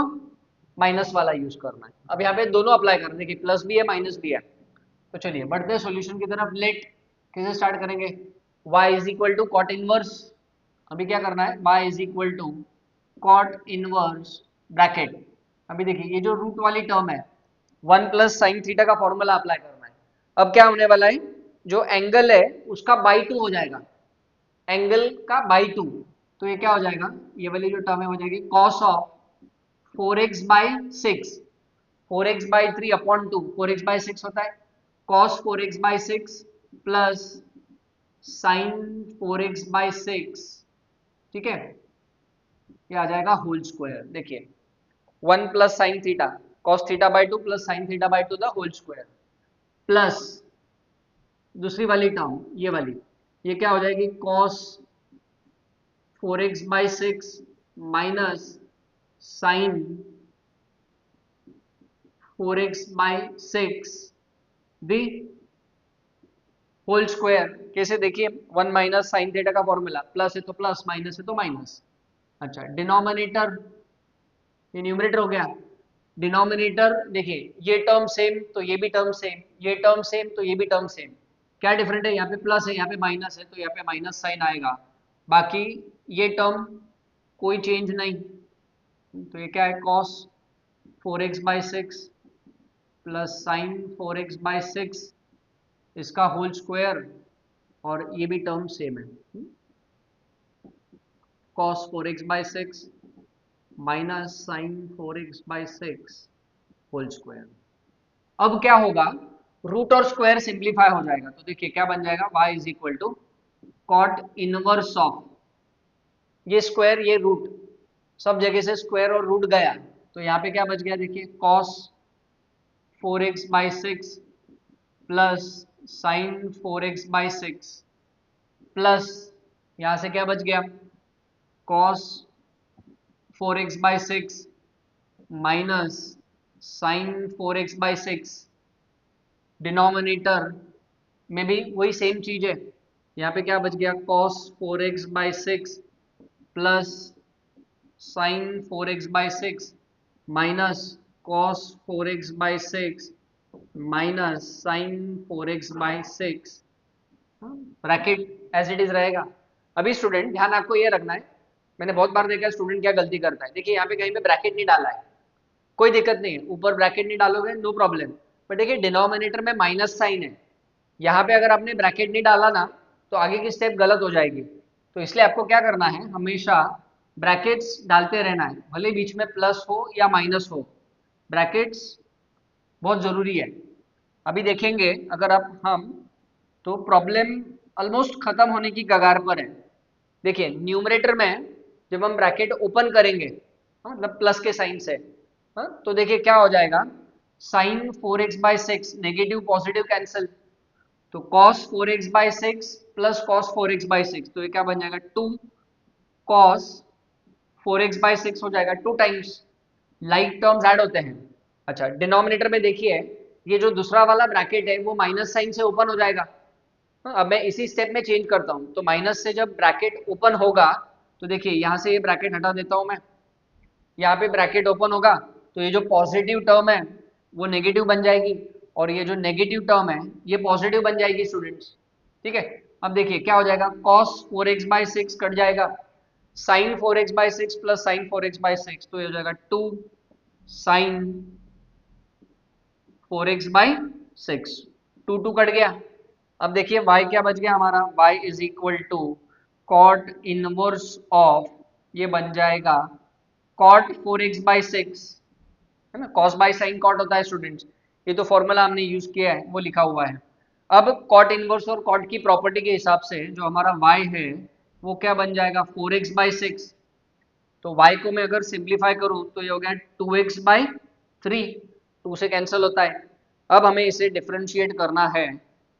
माइनस वाला यूज करना है। अब यहाँ पे दोनों अप्लाई करने की, प्लस भी है माइनस भी है। तो चलिए बढ़ते हैं सॉल्यूशन की तरफ। लेट कैसे स्टार्ट करेंगे, y is equal to cot inverse, अभी क्या करना है, y is equal to cot inverse bracket. अभी देखिए ये जो रूट वाली टर्म है 1 प्लस साइन थीटा का फॉर्मूला अप्लाई करना है। अब क्या होने वाला है, जो एंगल है उसका बाई 2 हो जाएगा, एंगल का बाई 2। तो ये क्या हो जाएगा, ये वाली जो टर्म है हो जाएगी cos of 4x by 6, 4x by 3 upon 2, 4x by 6 होता है, cos 4x by 6 plus sign 4x by 6, ठीक है, ये आ जाएगा होल स्क्वायर। देखिए 1 plus sine theta cos theta by 2 plus sine theta by 2 the whole square, plus दूसरी वाली term ये वाली, ये क्या हो जाएगी, cos 4x by 6 minus sine 4x by 6 the whole square कैसे देखिए, 1 माइनस साइन थीटा का फॉर्मूला, प्लस है तो प्लस, माइनस है तो माइनस। अच्छा, डिनोमिनेटर, ये न्यूमरेटर हो गया। डिनोमिनेटर देखिए, ये टर्म सेम तो ये भी टर्म सेम, ये टर्म सेम तो ये भी टर्म सेम। क्या डिफरेंट है, यहाँ पे प्लस है यहाँ पे माइनस है, तो यहाँ पे माइनस साइन आएगा। बाकी ये टर्म कोई चेंज नहीं, तो ये क्या है, cos 4x/6 plus sine 4x/6 इसका होल स्क्वायर, और ये भी टर्म सेम है, cos 4x/6 minus sine 4x/6 whole square. अब क्या होगा, रूट और स्क्वायर सिंप्लीफाई हो जाएगा, तो देखिए क्या बन जाएगा, y is equal to cot inverse of, ये स्क्वायर ये रूट, सब जगह से स्क्वायर और रूट गया, तो यहाँ पे क्या बच गया देखिए, cos 4x/6 plus sine 4x/6 plus यहाँ से क्या बच गया, cos 4x/6 minus sine 4x/6, denominator में भी वही सेम चीज है, यहाँ पे क्या बच गया, cos 4x/6 plus sine 4x/6 minus cos 4x/6 minus sine 4x/6, bracket as it is रहेगा। अभी स्टूडेंट ध्यान आपको ये रखना है, मैंने बहुत बार देखा है स्टूडेंट क्या गलती करता है, देखिए यहाँ पे कहीं पे ब्रैकेट नहीं डाला है, कोई दिक्कत नहीं है, ऊपर ब्रैकेट नहीं डालोगे नो प्रॉब्लम, पर देखिए डिनोमिनेटर में माइनस साइन है, यहाँ पे अगर आपने ब्रैकेट नहीं डाला ना तो आगे की स्टेप गलत हो जाएगी, तो इसलिए आपको क्या करना है, हमेशा ब्रैकेट्स डालते रहना है, भले बीच में प्लस हो या माइनस हो, ब्रैकेट्स बहुत जरूरी है। अभी देखेंगे अगर आप हम, तो प्रॉब्लम ऑलमोस्ट खत्म होने की कगार पर है। देखिए न्यूमरेटर में जब हम ब्रैकेट ओपन करेंगे, मतलब प्लस के साइन से, तो देखिए क्या हो जाएगा, sine 4x/6 negative positive cancel, तो cos 4x/6 plus cos 4x/6, तो ये क्या बन जाएगा, 2 cos 4x/6 हो जाएगा 2 टाइम्स, लाइक टर्म्स ऐड होते हैं। अच्छा, डिनोमिनेटर में देखिए ये जो दूसरा वाला ब्रैकेट है वो माइनस साइन से ओपन हो जाएगा। अब मैं इसी स्टेप में चेंज करता हूँ, तो माइनस से जब ब्रैकेट ओपन होगा, तो देखिए यहाँ से ये ब्रैकेट हटा देता हूँ मैं, यहाँ पे ब्रैकेट ओपन होगा, तो ये जो पॉजिटिव टर्म है वो नेगेटिव बन जाएगी, और ये जो नेगेटिव टर्म है ये पॉजिटिव बन जाएगी स्टूडेंट्स। ठीक है, अब देखिए क्या हो जाएगा, cos 4x/6 कट जाएगा, sine 4x/6 plus sine 4x/6, तो ये हो जाएगा 2 साइन 4x/6, 2 कट गया। अब देखिए y क्या बच गया हमारा, y is equal to cot inverse of, ये बन जाएगा कॉट 4x/6, है ना, कॉस बाय साइन कॉट होता है स्टूडेंट्स, ये तो फॉर्मूला हमने यूज किया है वो लिखा हुआ है। अब कॉट इनवर्स और कॉट की प्रॉपर्टी के हिसाब से जो हमारा y है वो क्या बन जाएगा, 4x/6, तो y को मैं अगर सिंप्लीफाई करूं तो ये हो गया 2x/3, 2 से कैंसिल होता है। अब हमें इसे डिफरेंशिएट करना है,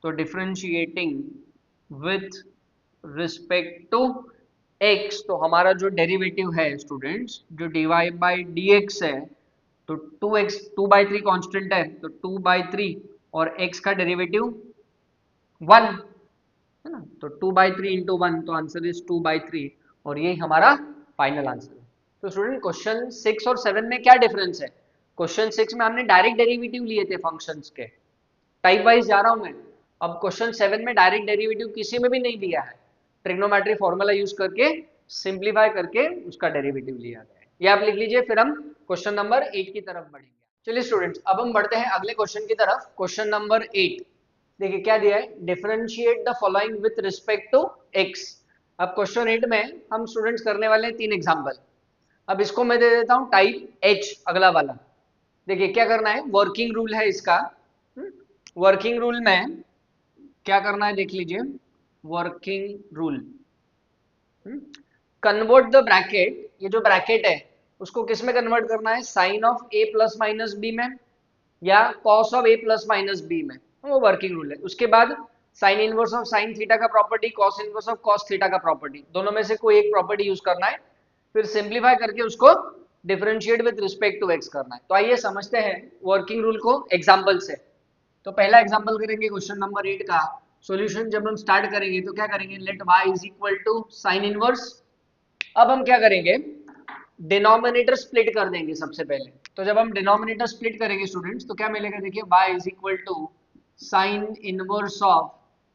तो differentiating with respect to x, तो हमारा जो डेरिवेटिव है स्टूडेंट्स, जो dy/dx है, तो 2x 2/3 कांस्टेंट है, तो 2/3 और x का डेरिवेटिव 1 है ना, तो 2/3 इंटू 1, तो आंसर इज 2/3, और यही हमारा फाइनल आंसर है। तो स्टूडेंट क्वेश्चन 6 और 7 में क्या डिफरेंस है, क्वेश्चन 6 में हमने डायरेक्ट डेरिवेटिव लिए थे फंक्शंस के, टाइप वाइज जा रहा हूं मैं, अब क्वेश्चन 7 में डायरेक्ट डेरिवेटिव किसी में भी नहीं दिया है, ट्रिग्नोमेट्री फॉर्मूला यूज करके सिंप्लीफाई करके उसका डेरिवेटिव लिया गया है, ये आप लिख लीजिए, फिर हम क्वेश्चन नंबर 8 की तरफ बढ़ेंगे। चलिए स्टूडेंट्स अब हम बढ़ते हैं अगले क्वेश्चन की तरफ, क्वेश्चन नंबर 8। देखिए क्या दिया है, differentiate the following with respect to x। अब क्वेश्चन 8 में हम स्टूडेंट्स करने वाले हैं 3 एग्जांपल। अब इसको मैं दे देता हूं टाइप h, अगला वाला। देखिए क्या करना है, वर्किंग रूल है इसका, वर्किंग रूल में क्या करना है देख लीजिए, working rule, convert the bracket, ये जो ब्रैकेट है उसको किस में कन्वर्ट करना है, sine of a plus minus B में या cos of a plus minus B में, वो वर्किंग रूल है। उसके बाद sine inverse of sine theta का property, cos inverse of cos theta का प्रॉपर्टी, दोनों में से कोई एक प्रॉपर्टी यूज करना है, फिर सिंप्लीफाई करके उसको differentiate with respect to x करना है। तो आइए समझते हैं वर्किंग रूल को एग्जांपल से। तो पहला एग्जांपल करेंगे क्वेश्चन नंबर 8 का, सॉल्यूशन जब हम स्टार्ट करेंगे तो क्या करेंगे, let y is equal to sine inverse. अब हम क्या करेंगे, डिनोमिनेटर स्प्लिट कर देंगे सबसे पहले। तो जब हम डिनोमिनेटर स्प्लिट करेंगे स्टूडेंट्स तो क्या मिलेगा, देखिए y is equal to sine inverse of,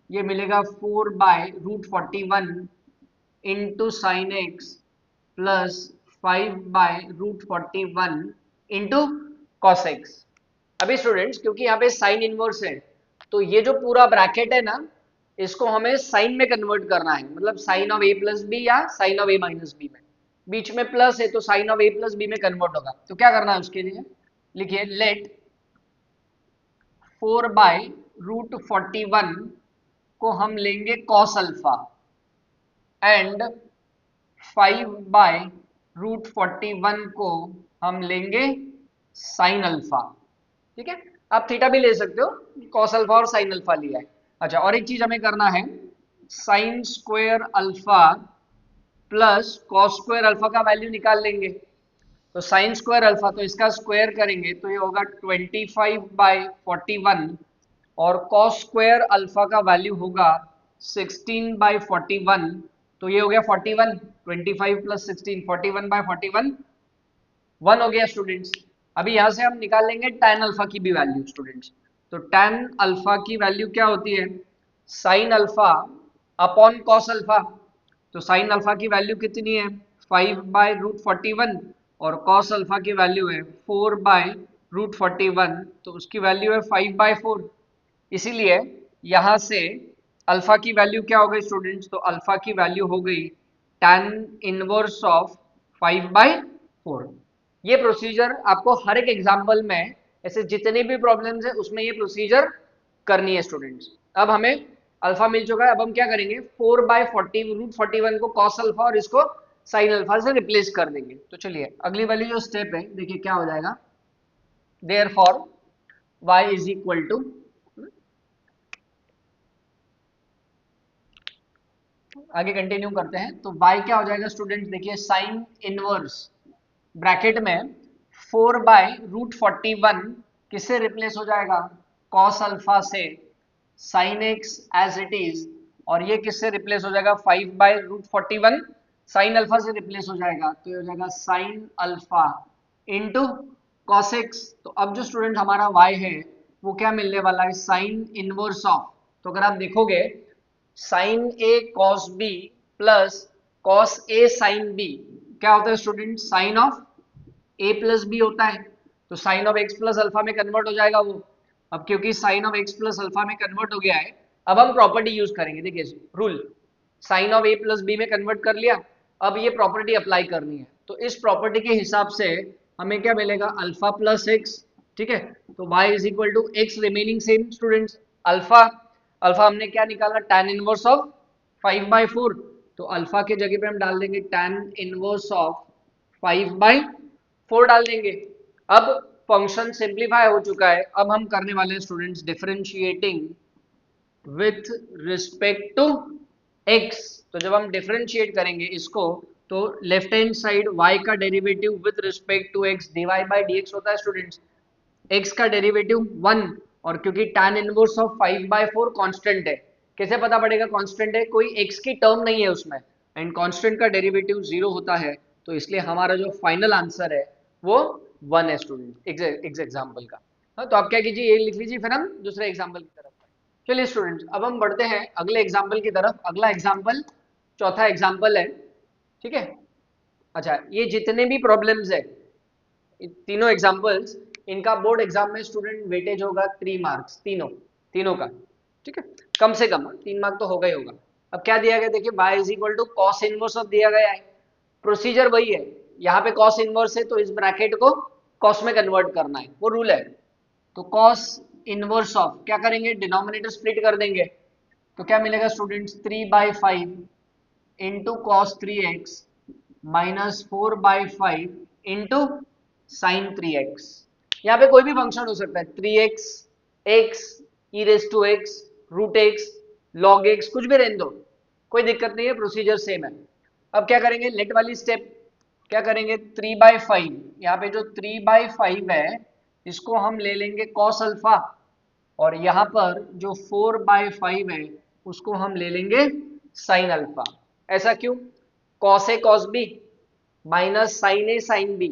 ये मिलेगा 4/√41 into sine x plus 5/√41 into cos x. अभी स्टूडेंट्स क्योंकि यहाँ पे साइन इनवर्स है तो ये जो पूरा ब्रैकेट है ना, इसको हमें साइन में कन्वर्ट करना है, मतलब sine of A plus B या sine of A minus B में। बीच में प्लस है तो sine of A plus B में कन्वर्ट होगा। तो क्या करना है उसके लिए, लिखिए लेट 4/√41 को हम लेंगे कॉस अल्फा एंड 5/√41 को हम लेंगे साइन अल्फा। ठीक है, आप थीटा भी ले सकते हो, कॉस अल्फा और साइन अल्फा लिया है। अच्छा, और एक चीज हमें करना है, sign square alpha plus cos square alpha का वैल्यू निकाल लेंगे। तो साइन स्क्वायर अल्फा, तो इसका स्क्वायर करेंगे तो ये होगा 25/41 और कॉस स्क्वायर अल्फा का वैल्यू होगा 16/41। तो ये हो गया 41, 25 प्लस 16, 41/41 1 हो गया स्टूडेंट्स। अभी यहां से हम निकाल लेंगे tan अल्फा की भी वैल्यू स्टूडेंट्स। तो tan अल्फा की वैल्यू क्या होती है, sine alpha upon cos alpha. तो साइन अल्फा की वैल्यू कितनी है, 5/√41 और कॉस अल्फा की वैल्यू है 4/√41, तो उसकी वैल्यू है 5/4। इसीलिए यहां से अल्फा की वैल्यू क्या हो गई स्टूडेंट्स, तो अल्फा की वैल्यू हो गई tan इनवर्स ऑफ 5/4। ये प्रोसीजर आपको हर एक एग्जाम्पल में, ऐसे जितने भी प्रॉब्लम्स है उसमें ये प्रोसीजर करनी है स्टूडेंट्स। अब हमें अल्फा मिल चुका है, अब हम क्या करेंगे 4/√41 को कॉस अल्फा और इसको साइन अल्फा से रिप्लेस कर देंगे। तो चलिए अगली वाली जो स्टेप है देखिए क्या हो जाएगा, therefore y is equal to, आगे कंटिन्यू करते हैं। तो y क्या हो जाएगा स्टूडेंट्स, देखिए साइन इनवर्स ब्रैकेट में 4/√41 किससे रिप्लेस हो जाएगा, कॉस अल्फा से, sine x as it is, और ये किससे रिप्लेस हो जाएगा 5/√41 साइन अल्फा से रिप्लेस हो जाएगा। तो ये हो जाएगा sign alpha into cos x. तो अब जो स्टूडेंट हमारा y है वो क्या मिलने वाला है, साइन इनवर्स ऑफ। तो अगर आप देखोगे sine A cos B plus cos A sine B क्या होता है student, sine of A plus B होता है। तो sine of x plus alpha में कन्वर्ट हो जाएगा वो। अब क्योंकि sine of x plus alpha में कन्वर्ट हो गया है, अब हम प्रॉपर्टी यूज करेंगे। देखिए rule, sine of A plus B में कन्वर्ट कर लिया, अब ये प्रॉपर्टी अप्लाई करनी है। तो इस प्रॉपर्टी के हिसाब से हमें क्या मिलेगा, अल्फा प्लस एक्स। ठीक है, तो y is equal to x remaining same students, alpha, alpha हमने क्या निकाला tan इनवर्स ऑफ 5/4। तो अल्फा के जगह पे हम डाल देंगे tan इनवर्स ऑफ 5/4 डाल देंगे। अब फंक्शन सिंप्लीफाई हो चुका है, अब हम करने वाले हैं students differentiating with respect to x। तो जब हम डिफरेंशिएट करेंगे इसको तो लेफ्ट हैंड साइड y का derivative with respect to x dy by dx होता है स्टूडेंट्स। x का डेरिवेटिव 1, और क्योंकि tan इनवर्स ऑफ 5/4 कांस्टेंट है, कैसे पता पड़ेगा कांस्टेंट है, कोई x की टर्म नहीं है उसमें, एंड कांस्टेंट का डेरिवेटिव 0 होता है, तो इसलिए हमारा जो फाइनल आंसर है वो 1 है स्टूडेंट एग्जाम्पल का। हाँ, तो आप क्या कीजिए, ये लिख लीजिए, फिर हम दूसरे एग्जाम्पल की तरफ। चलिए स्टूडेंट्स अब हम बढ़ते हैं अगले एग्जाम्पल की तरफ। अगला एग्जाम्पल चौथा एग्जाम्पल है। ठीक है, अच्छा ये जितने भी प्रॉब्लम्स है तीनों एग्जाम्पल्स, इनका बोर्ड एग्जाम में स्टूडेंट वेटेज होगा 3 मार्क्स, तीनों तीनों का। ठीक है, कम से कम 3 मार्क तो होगा ही होगा। अब क्या दिया गया, देखिए y is equal to cos inverse of दिया गया है, प्रोसीजर वही है, यहाँ पे कॉस इनवर्स है तो इस ब्रैकेट को कॉस में कन्वर्ट करना है, वो रूल है। तो कॉस इनवर्स ऑफ क्या करेंगे, डिनोमिनेटर स्प्लिट कर देंगे। तो क्या मिलेगा students, 3/5 into cos 3x minus 4/5 into sine 3x। यहाँ पे कोई भी फंक्शन हो सकता है, 3x, x, e raise to x, root x, log x, कुछ भी रहने दो, कोई दिक्कत नहीं है, प्रोसीजर सेम है। अब क्या करेंगे, लेट वाली स्टेप क्या करेंगे, 3/5, यहाँ पे जो 3/5 है इसको हम ले लेंगे कॉस अल्फा और यहाँ पर जो 4/5 है उसको हम ले लेंगे साइन अल्फा। ऐसा क्यों? Cos A cos B minus sine A sine B,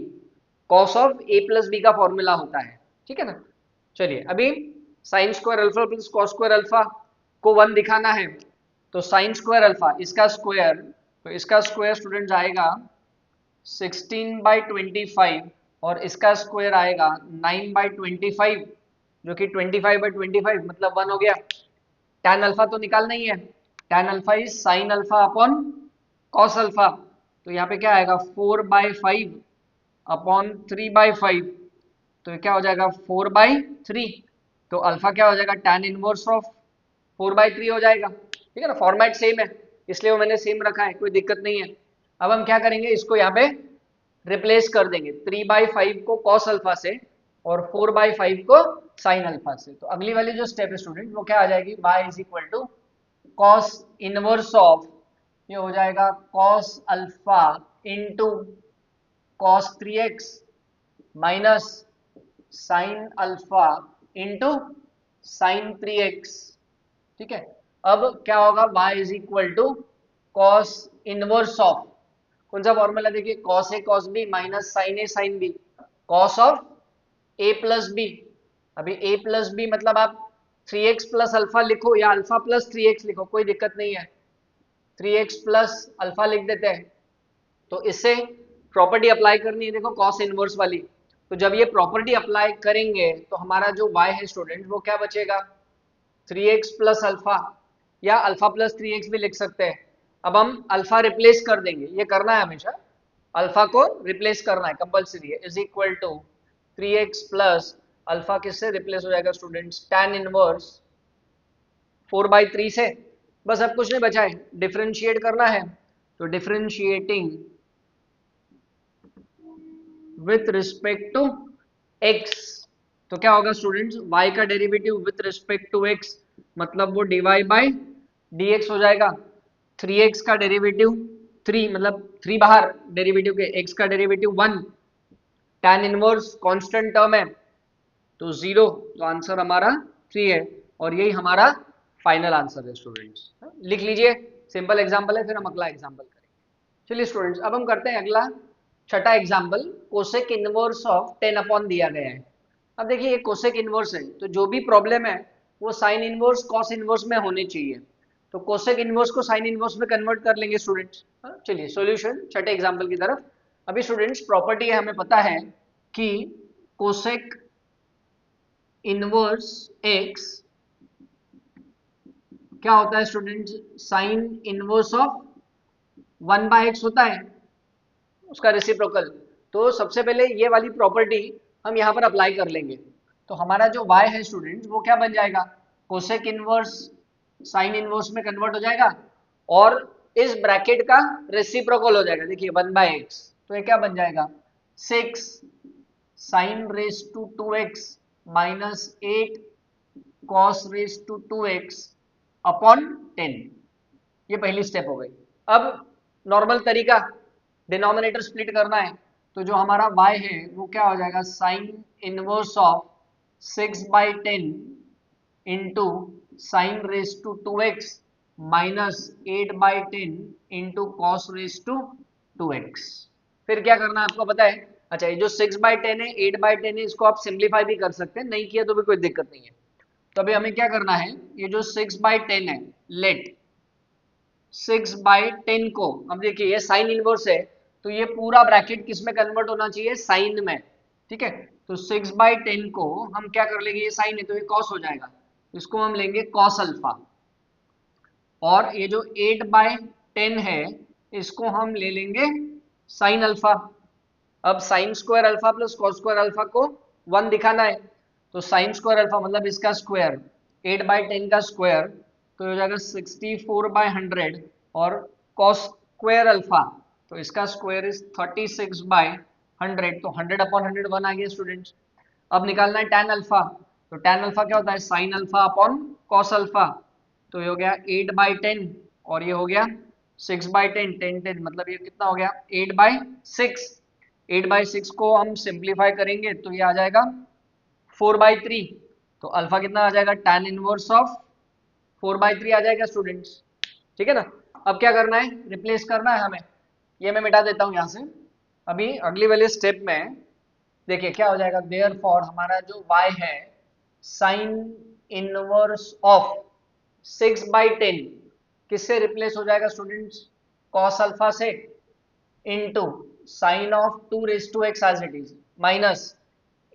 cos of A plus B का फॉर्मूला होता है, ठीक है ना। चलिए अभी sine square alpha plus cos square alpha को 1 दिखाना है, तो साइन स्क्वायर अल्फा इसका स्क्वायर, तो इसका स्क्वायर स्टूडेंट्स आएगा 16/25 और इसका स्क्वायर आएगा 9/25, जो कि 25/25 मतलब 1 हो गया। tan अल्फा तो निकालना ही है, tan alpha is sine alpha upon cos alpha, तो यहाँ पे क्या आएगा 4/5 अपॉन 3/5, तो ये क्या हो जाएगा 4/3, तो अल्फा क्या हो जाएगा tan इनवर्स ऑफ 4/3 हो जाएगा, ठीक है ना। फॉर्मेट सेम है इसलिए वो मैंने सेम रखा है, कोई दिक्कत नहीं है। अब हम क्या करेंगे, इसको यहाँ पे रिप्लेस कर देंगे 3/5 को कॉस अल्फा से और 4/5 को साइन अल्फा से। तो अगली वाली जो स्टेप है स्टूडेंट वो क्या आ जाएगी, y is equal to cos inverse of, ये हो जाएगा cos alpha into cos 3x minus sine alpha into sine 3x, ठीक है। अब क्या होगा, y is equal to cos inverse of, कौन सा फॉर्मूला देखिए, cos A cos B minus sine A sine B, cos of A plus B. अभी A plus B मतलब आप 3x प्लस अल्फा लिखो या अल्फा प्लस 3x लिखो, कोई दिक्कत नहीं है, 3x प्लस अल्फा लिख देते हैं। तो इससे प्रॉपर्टी अप्लाई करनी है, देखो कॉस इनवर्स वाली। तो जब ये प्रॉपर्टी अप्लाई करेंगे तो हमारा जो y है स्टूडेंट वो क्या बचेगा, 3x प्लस अल्फा या अल्फा प्लस 3x भी लिख सकते हैं। अब हम अल्फा रिप्लेस कर देंगे, ये करना है हमेशा, अल्फा को रिप्लेस करना है कंपल्सरी है, is equal to 3x plus alpha किससे रिप्लेस हो जाएगा स्टूडेंट्स, tan इनवर्स 4/3 से। बस अब कुछ नहीं बचा है, डिफरेंशिएट करना है, तो differentiating with respect to x, तो क्या होगा स्टूडेंट्स, y का derivative with respect to x मतलब वो dy बाई dx हो जाएगा। 3x का डेरिवेटिव 3 मतलब 3 बाहर डेरिवेटिव के, x का derivative 1, tan inverse constant term है तो 0, तो आंसर हमारा 3 है और यही हमारा फाइनल आंसर है स्टूडेंट्स। लिख लीजिए, सिंपल एग्जांपल है, फिर हम अगला एग्जांपल करेंगे। चलिए स्टूडेंट्स अब हम करते हैं अगला छठा example, cosec inverse of 10 upon दिया गया है। अब देखिए ये कोसेक इनवर्स है, तो जो भी प्रॉब्लम है वो साइन इनवर्स कॉस इनवर्स में होनी चाहिए, तो कोसेक इनवर्स को साइन इनवर्स में कन्वर्ट कर लेंगे स्टूडेंट्स। चलिए सॉल्यूशन छठे एग्जांपल की तरफ। अभी स्टूडेंट्स प्रॉपर्टी है, हमें पता है कि कोसेक इनवर्स x क्या होता है students, sign inverse of 1/x होता है, उसका रेसिप्रोकल। तो सबसे पहले ये वाली प्रॉपर्टी हम यहाँ पर अप्लाई कर लेंगे, तो हमारा जो y है स्टूडेंट्स वो क्या बन जाएगा, कोसेक इनवर्स साइन इनवर्स में कन्वर्ट हो जाएगा और इस ब्रैकेट का रेसिप्रोकल हो जाएगा, देखिए 1/x, तो ये क्या बन जाएगा 6 sine raise to 2x minus 8 cos raise to 2x upon 10, ये पहली स्टेप हो गई। अब नॉर्मल तरीका डिनोमिनेटर स्प्लिट करना है, तो जो हमारा y है वो क्या हो जाएगा, sine inverse of 6/10 into sine raise to 2x minus 8/10 into cos raise to 2x। फिर क्या करना है आपको पता है, अच्छा ये जो 6/10 है 8/10 है इसको आप सिंप्लीफाई भी कर सकते हैं, नहीं किया तो भी कोई दिक्कत नहीं है। तो अभी हमें क्या करना है, ये जो 6/10 है, लेट 6/10 को, अब देखिए ये साइन इनवर्स है तो ये पूरा ब्रैकेट किस में कन्वर्ट होना चाहिए, साइन में, ठीक है। तो 6/10 को हम क्या कर लेंगे, ये साइन है तो ये कॉस हो जाएगा, इसको हम लेंगे कॉस अल्फा, और ये जो 8/10 है इसको हम ले लेंगे साइन अल्फा। अब sign square alpha plus cos square alpha को 1 दिखाना है, तो साइन स्क्वायर अल्फा मतलब इसका स्क्वायर 8/10 का स्क्वायर, तो हो जाएगा 64/100 और कॉस स्क्वायर अल्फा तो इसका स्क्वायर इज 36/100, तो 100/100 1 आ गया स्टूडेंट्स। अब निकालना है tan अल्फा, तो tan अल्फा क्या होता है, sine alpha upon cos alpha, तो ये हो गया 8/10 और ये हो गया 6/10, 10 मतलब ये कितना हो गया 8/6, 8/6 को हम सिंप्लीफाई करेंगे तो ये आ जाएगा 4/3, तो अल्फा कितना आ जाएगा, tan इनवर्स ऑफ 4/3 आ जाएगा स्टूडेंट्स, ठीक है ना। अब क्या करना है, रिप्लेस करना है हमें, ये मैं मिटा देता हूँ यहाँ से। अभी अगली वाले स्टेप में देखिए क्या हो जाएगा, देयरफॉर हमारा जो y है साइन इनवर्स ऑफ 6/10 किससे रिप्लेस हो जाएगा स्टूडेंट्स, कॉस अल्फा से, into sine of 2 raised to x as it is, minus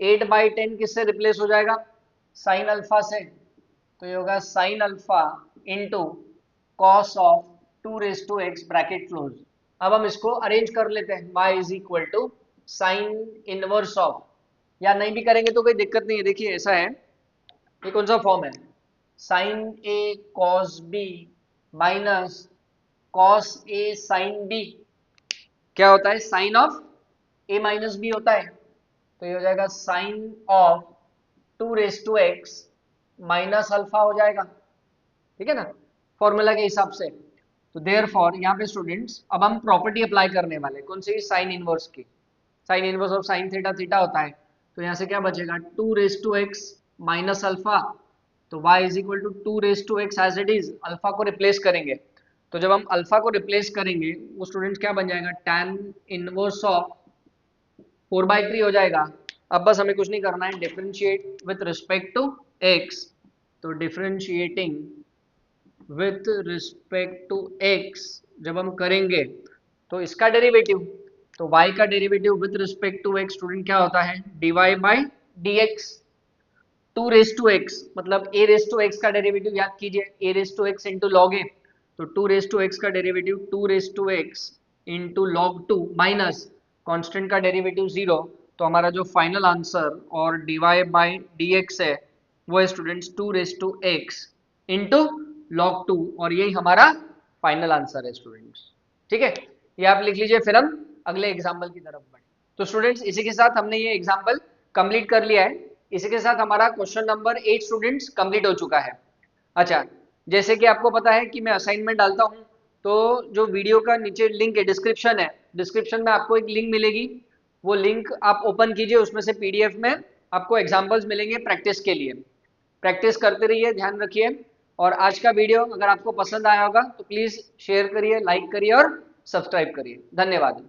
8/10 किससे रिप्लेस हो जाएगा, साइन अल्फा से, तो ये होगा sine alpha into cos of 2 raised to x bracket close. अब हम इसको अरेंज कर लेते हैं, y is equal to sine inverse of, या नहीं भी करेंगे तो कोई दिक्कत नहीं है। देखिए ऐसा है, ये कौन सा फॉर्म है, sine A cos B minus cos A sine B, क्या होता है, sine of A minus B होता है, तो ये हो जाएगा sine of 2 raised to x minus alpha हो जाएगा, ठीक है ना, फॉर्मूला के हिसाब से। तो देयरफॉर यहाँ पे स्टूडेंट्स अब हम प्रॉपर्टी अप्लाई करने वाले, कौन सी, साइन इनवर्स की, sign inverse of sine theta theta होता है, तो यहाँ से क्या बचेगा 2 raised to x minus alpha, तो y is equal to 2 raised to x as it is, alpha को रिप्लेस करेंगे, तो जब हम अल्फा को रिप्लेस करेंगे वो स्टूडेंट्स क्या बन जाएगा, tan इनवर्स ऑफ 4/3 हो जाएगा। अब बस हमें कुछ नहीं करना है, differentiate with respect to x, तो differentiating with respect to x जब हम करेंगे तो इसका डेरिवेटिव, तो y का derivative with respect to x student क्या होता है, dy/dx, 2 raised to x मतलब a raised to x का डेरिवेटिव याद कीजिए, a raised to x into log A, तो 2 raised to x का derivative 2 raised to x into log 2 minus constant का डेरिवेटिव 0, तो हमारा जो फाइनल आंसर और dy/dx है वो है students 2 raised to x into log 2, और यही हमारा फाइनल आंसर है स्टूडेंट्स, ठीक है। ये आप लिख लीजिए, फिर हम अगले एग्जाम्पल की तरफ बढ़े। तो स्टूडेंट्स इसी के साथ हमने ये एग्जाम्पल कंप्लीट कर लिया है, इसी के साथ हमारा क्वेश्चन नंबर 8 स्टूडेंट्स कंप्लीट हो चुका है। अच्छा, जैसे कि आपको पता है कि मैं असाइनमेंट डालता हूं, तो जो वीडियो का नीचे लिंक है, डिस्क्रिप्शन है, डिस्क्रिप्शन में आपको एक लिंक मिलेगी, वो लिंक आप ओपन कीजिए, उसमें से पीडीएफ में आपको एग्जाम्पल्स मिलेंगे प्रैक्टिस के लिए, प्रैक्टिस करते रहिए, ध्यान रखिए। और आज का वीडियो अगर आपको पसंद आया होगा तो प्लीज़ शेयर करिए, लाइक करिए और सब्सक्राइब करिए। धन्यवाद।